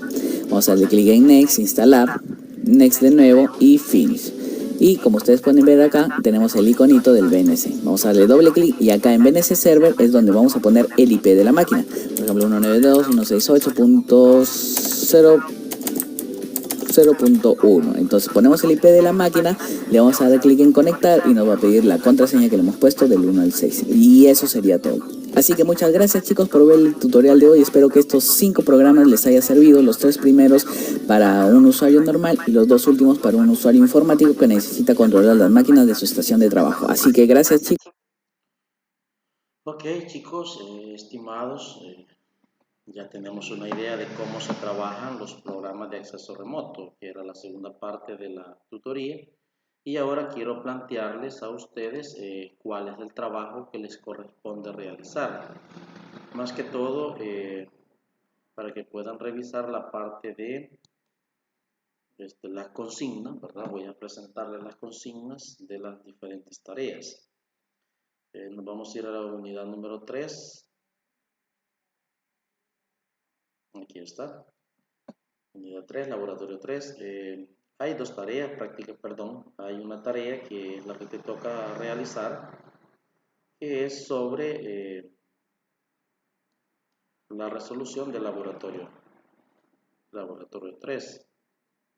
Vamos a darle clic en Next, instalar, Next de nuevo y Finish. Y como ustedes pueden ver acá, tenemos el iconito del VNC. Vamos a darle doble clic y acá en VNC Server es donde vamos a poner el IP de la máquina. Por ejemplo, 192.168.0.1. Entonces ponemos el IP de la máquina, le vamos a dar clic en conectar y nos va a pedir la contraseña que le hemos puesto del 1 al 6. Y eso sería todo. Así que muchas gracias chicos por ver el tutorial de hoy. Espero que estos 5 programas les haya servido. Los 3 primeros para un usuario normal y los 2 últimos para un usuario informático que necesita controlar las máquinas de su estación de trabajo. Así que gracias chicos. Ok chicos, estimados, ya tenemos una idea de cómo se trabajan los programas de acceso remoto, que era la segunda parte de la tutoría. Y ahora quiero plantearles a ustedes cuál es el trabajo que les corresponde realizar. Más que todo, para que puedan revisar la parte de las consignas, ¿verdad? Voy a presentarles las consignas de las diferentes tareas. Nos vamos a ir a la unidad número 3. Aquí está. Unidad 3, laboratorio 3. Hay 2 tareas, hay una tarea que es la que te toca realizar, que es sobre la resolución del laboratorio 3.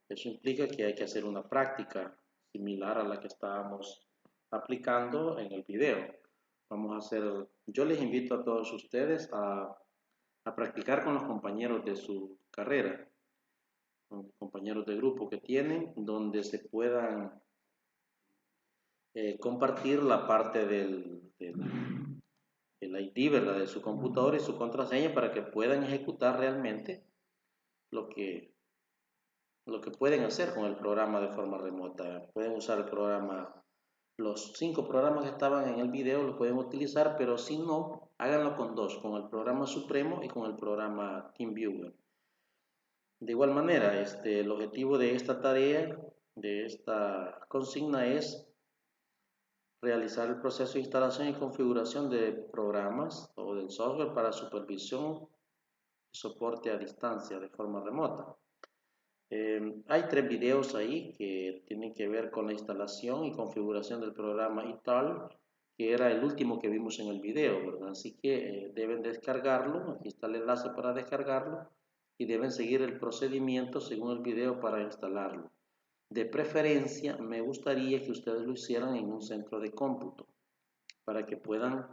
Eso implica que hay que hacer una práctica similar a la que estábamos aplicando en el video. Yo les invito a todos ustedes a practicar con los compañeros de su carrera, con compañeros de grupo que tienen, donde se puedan compartir la parte del ID, ¿verdad? De su computadora y su contraseña para que puedan ejecutar realmente lo que pueden hacer con el programa de forma remota. Pueden usar el programa, los 5 programas que estaban en el video los pueden utilizar, pero si no, háganlo con 2, con el programa Supremo y con el programa TeamViewer. De igual manera, el objetivo de esta tarea, de esta consigna, es realizar el proceso de instalación y configuración de programas o del software para supervisión y soporte a distancia de forma remota. Hay 3 videos ahí que tienen que ver con la instalación y configuración del programa ITAL, que era el último que vimos en el video, ¿verdad? Así que deben descargarlo, aquí está el enlace para descargarlo y deben seguir el procedimiento según el video para instalarlo. De preferencia, me gustaría que ustedes lo hicieran en un centro de cómputo para que puedan,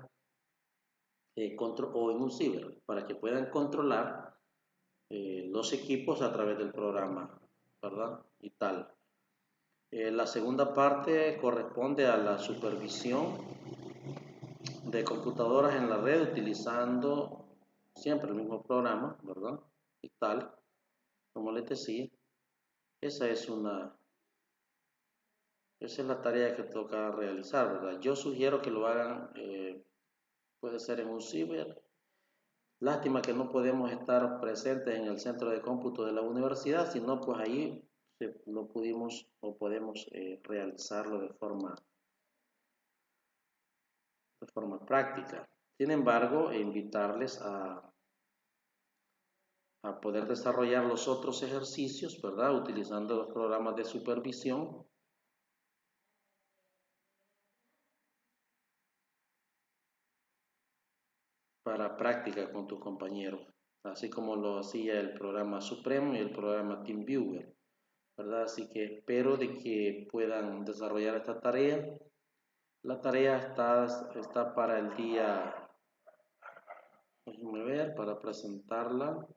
o en un ciber, para que puedan controlar los equipos a través del programa, ¿verdad? Y tal. La segunda parte corresponde a la supervisión de computadoras en la red utilizando siempre el mismo programa, ¿verdad? Y tal, como les decía, esa es la tarea que toca realizar, ¿verdad? Yo sugiero que lo hagan, puede ser en un ciber. Lástima que no podemos estar presentes en el centro de cómputo de la universidad, sino pues ahí lo pudimos o podemos realizarlo de forma práctica. Sin embargo, invitarles a poder desarrollar los otros ejercicios, ¿verdad? Utilizando los programas de supervisión. Para práctica con tus compañeros, así como lo hacía el programa Supremo y el programa TeamViewer, ¿verdad? Así que espero de que puedan desarrollar esta tarea. La tarea está para el día, déjenme ver, para presentarla.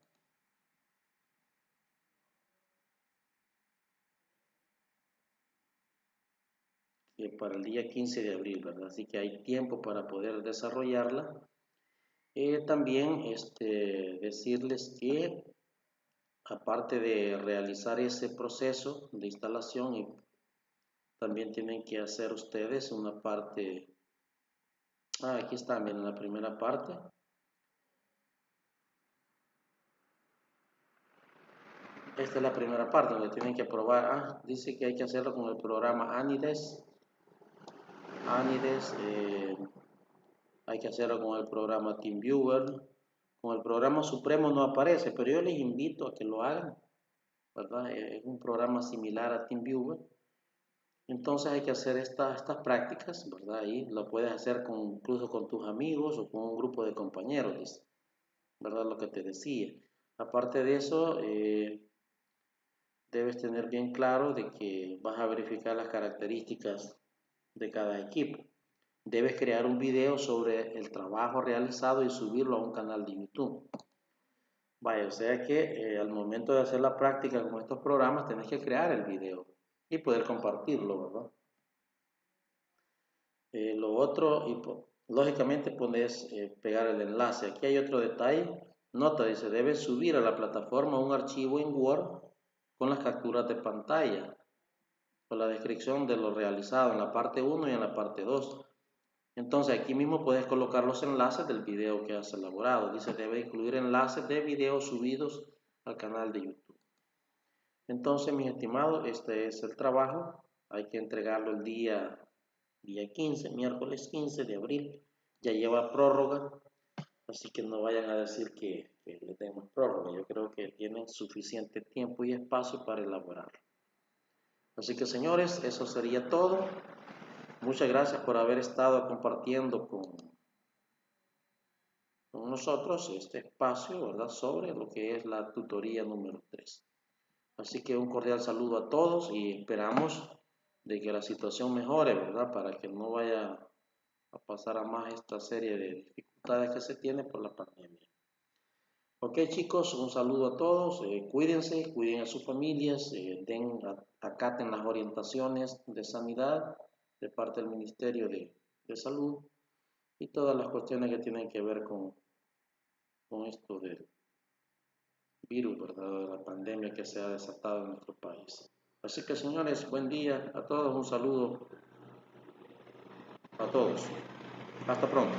Para el día 15 de abril, ¿verdad? Así que hay tiempo para poder desarrollarla. También decirles que aparte de realizar ese proceso de instalación, también tienen que hacer ustedes una parte. Aquí está, miren la primera parte. Esta es la primera parte donde tienen que probar. Dice que hay que hacerlo con el programa Anides. Hay que hacerlo con el programa TeamViewer. Con el programa Supremo no aparece, pero yo les invito a que lo hagan, ¿verdad? Es un programa similar a TeamViewer. Entonces hay que hacer estas prácticas, ¿verdad? Ahí lo puedes hacer incluso con tus amigos o con un grupo de compañeros, ¿verdad? Lo que te decía. Aparte de eso, debes tener bien claro de que vas a verificar las características de cada equipo. Debes crear un video sobre el trabajo realizado y subirlo a un canal de YouTube. Vaya, o sea que al momento de hacer la práctica con estos programas, tenés que crear el video y poder compartirlo, ¿verdad? Lo otro, lógicamente pones pegar el enlace. Aquí hay otro detalle. Nota, dice, debes subir a la plataforma un archivo en Word con las capturas de pantalla, con la descripción de lo realizado en la parte 1 y en la parte 2. Entonces aquí mismo puedes colocar los enlaces del video que has elaborado. Dice, debe incluir enlaces de videos subidos al canal de YouTube. Entonces, mis estimados, este es el trabajo. Hay que entregarlo el día 15, miércoles 15 de abril. Ya lleva prórroga, así que no vayan a decir que le demos prórroga. Yo creo que tienen suficiente tiempo y espacio para elaborarlo. Así que, señores, eso sería todo. Muchas gracias por haber estado compartiendo con nosotros este espacio, ¿verdad? Sobre lo que es la tutoría número 3. Así que un cordial saludo a todos y esperamos de que la situación mejore, ¿verdad? Para que no vaya a pasar a más esta serie de dificultades que se tiene por la pandemia. Ok, chicos, un saludo a todos. Cuídense, cuiden a sus familias, acaten las orientaciones de sanidad de parte del Ministerio de Salud y todas las cuestiones que tienen que ver con esto del virus, ¿verdad? De la pandemia que se ha desatado en nuestro país. Así que, señores, buen día a todos, un saludo a todos. Hasta pronto.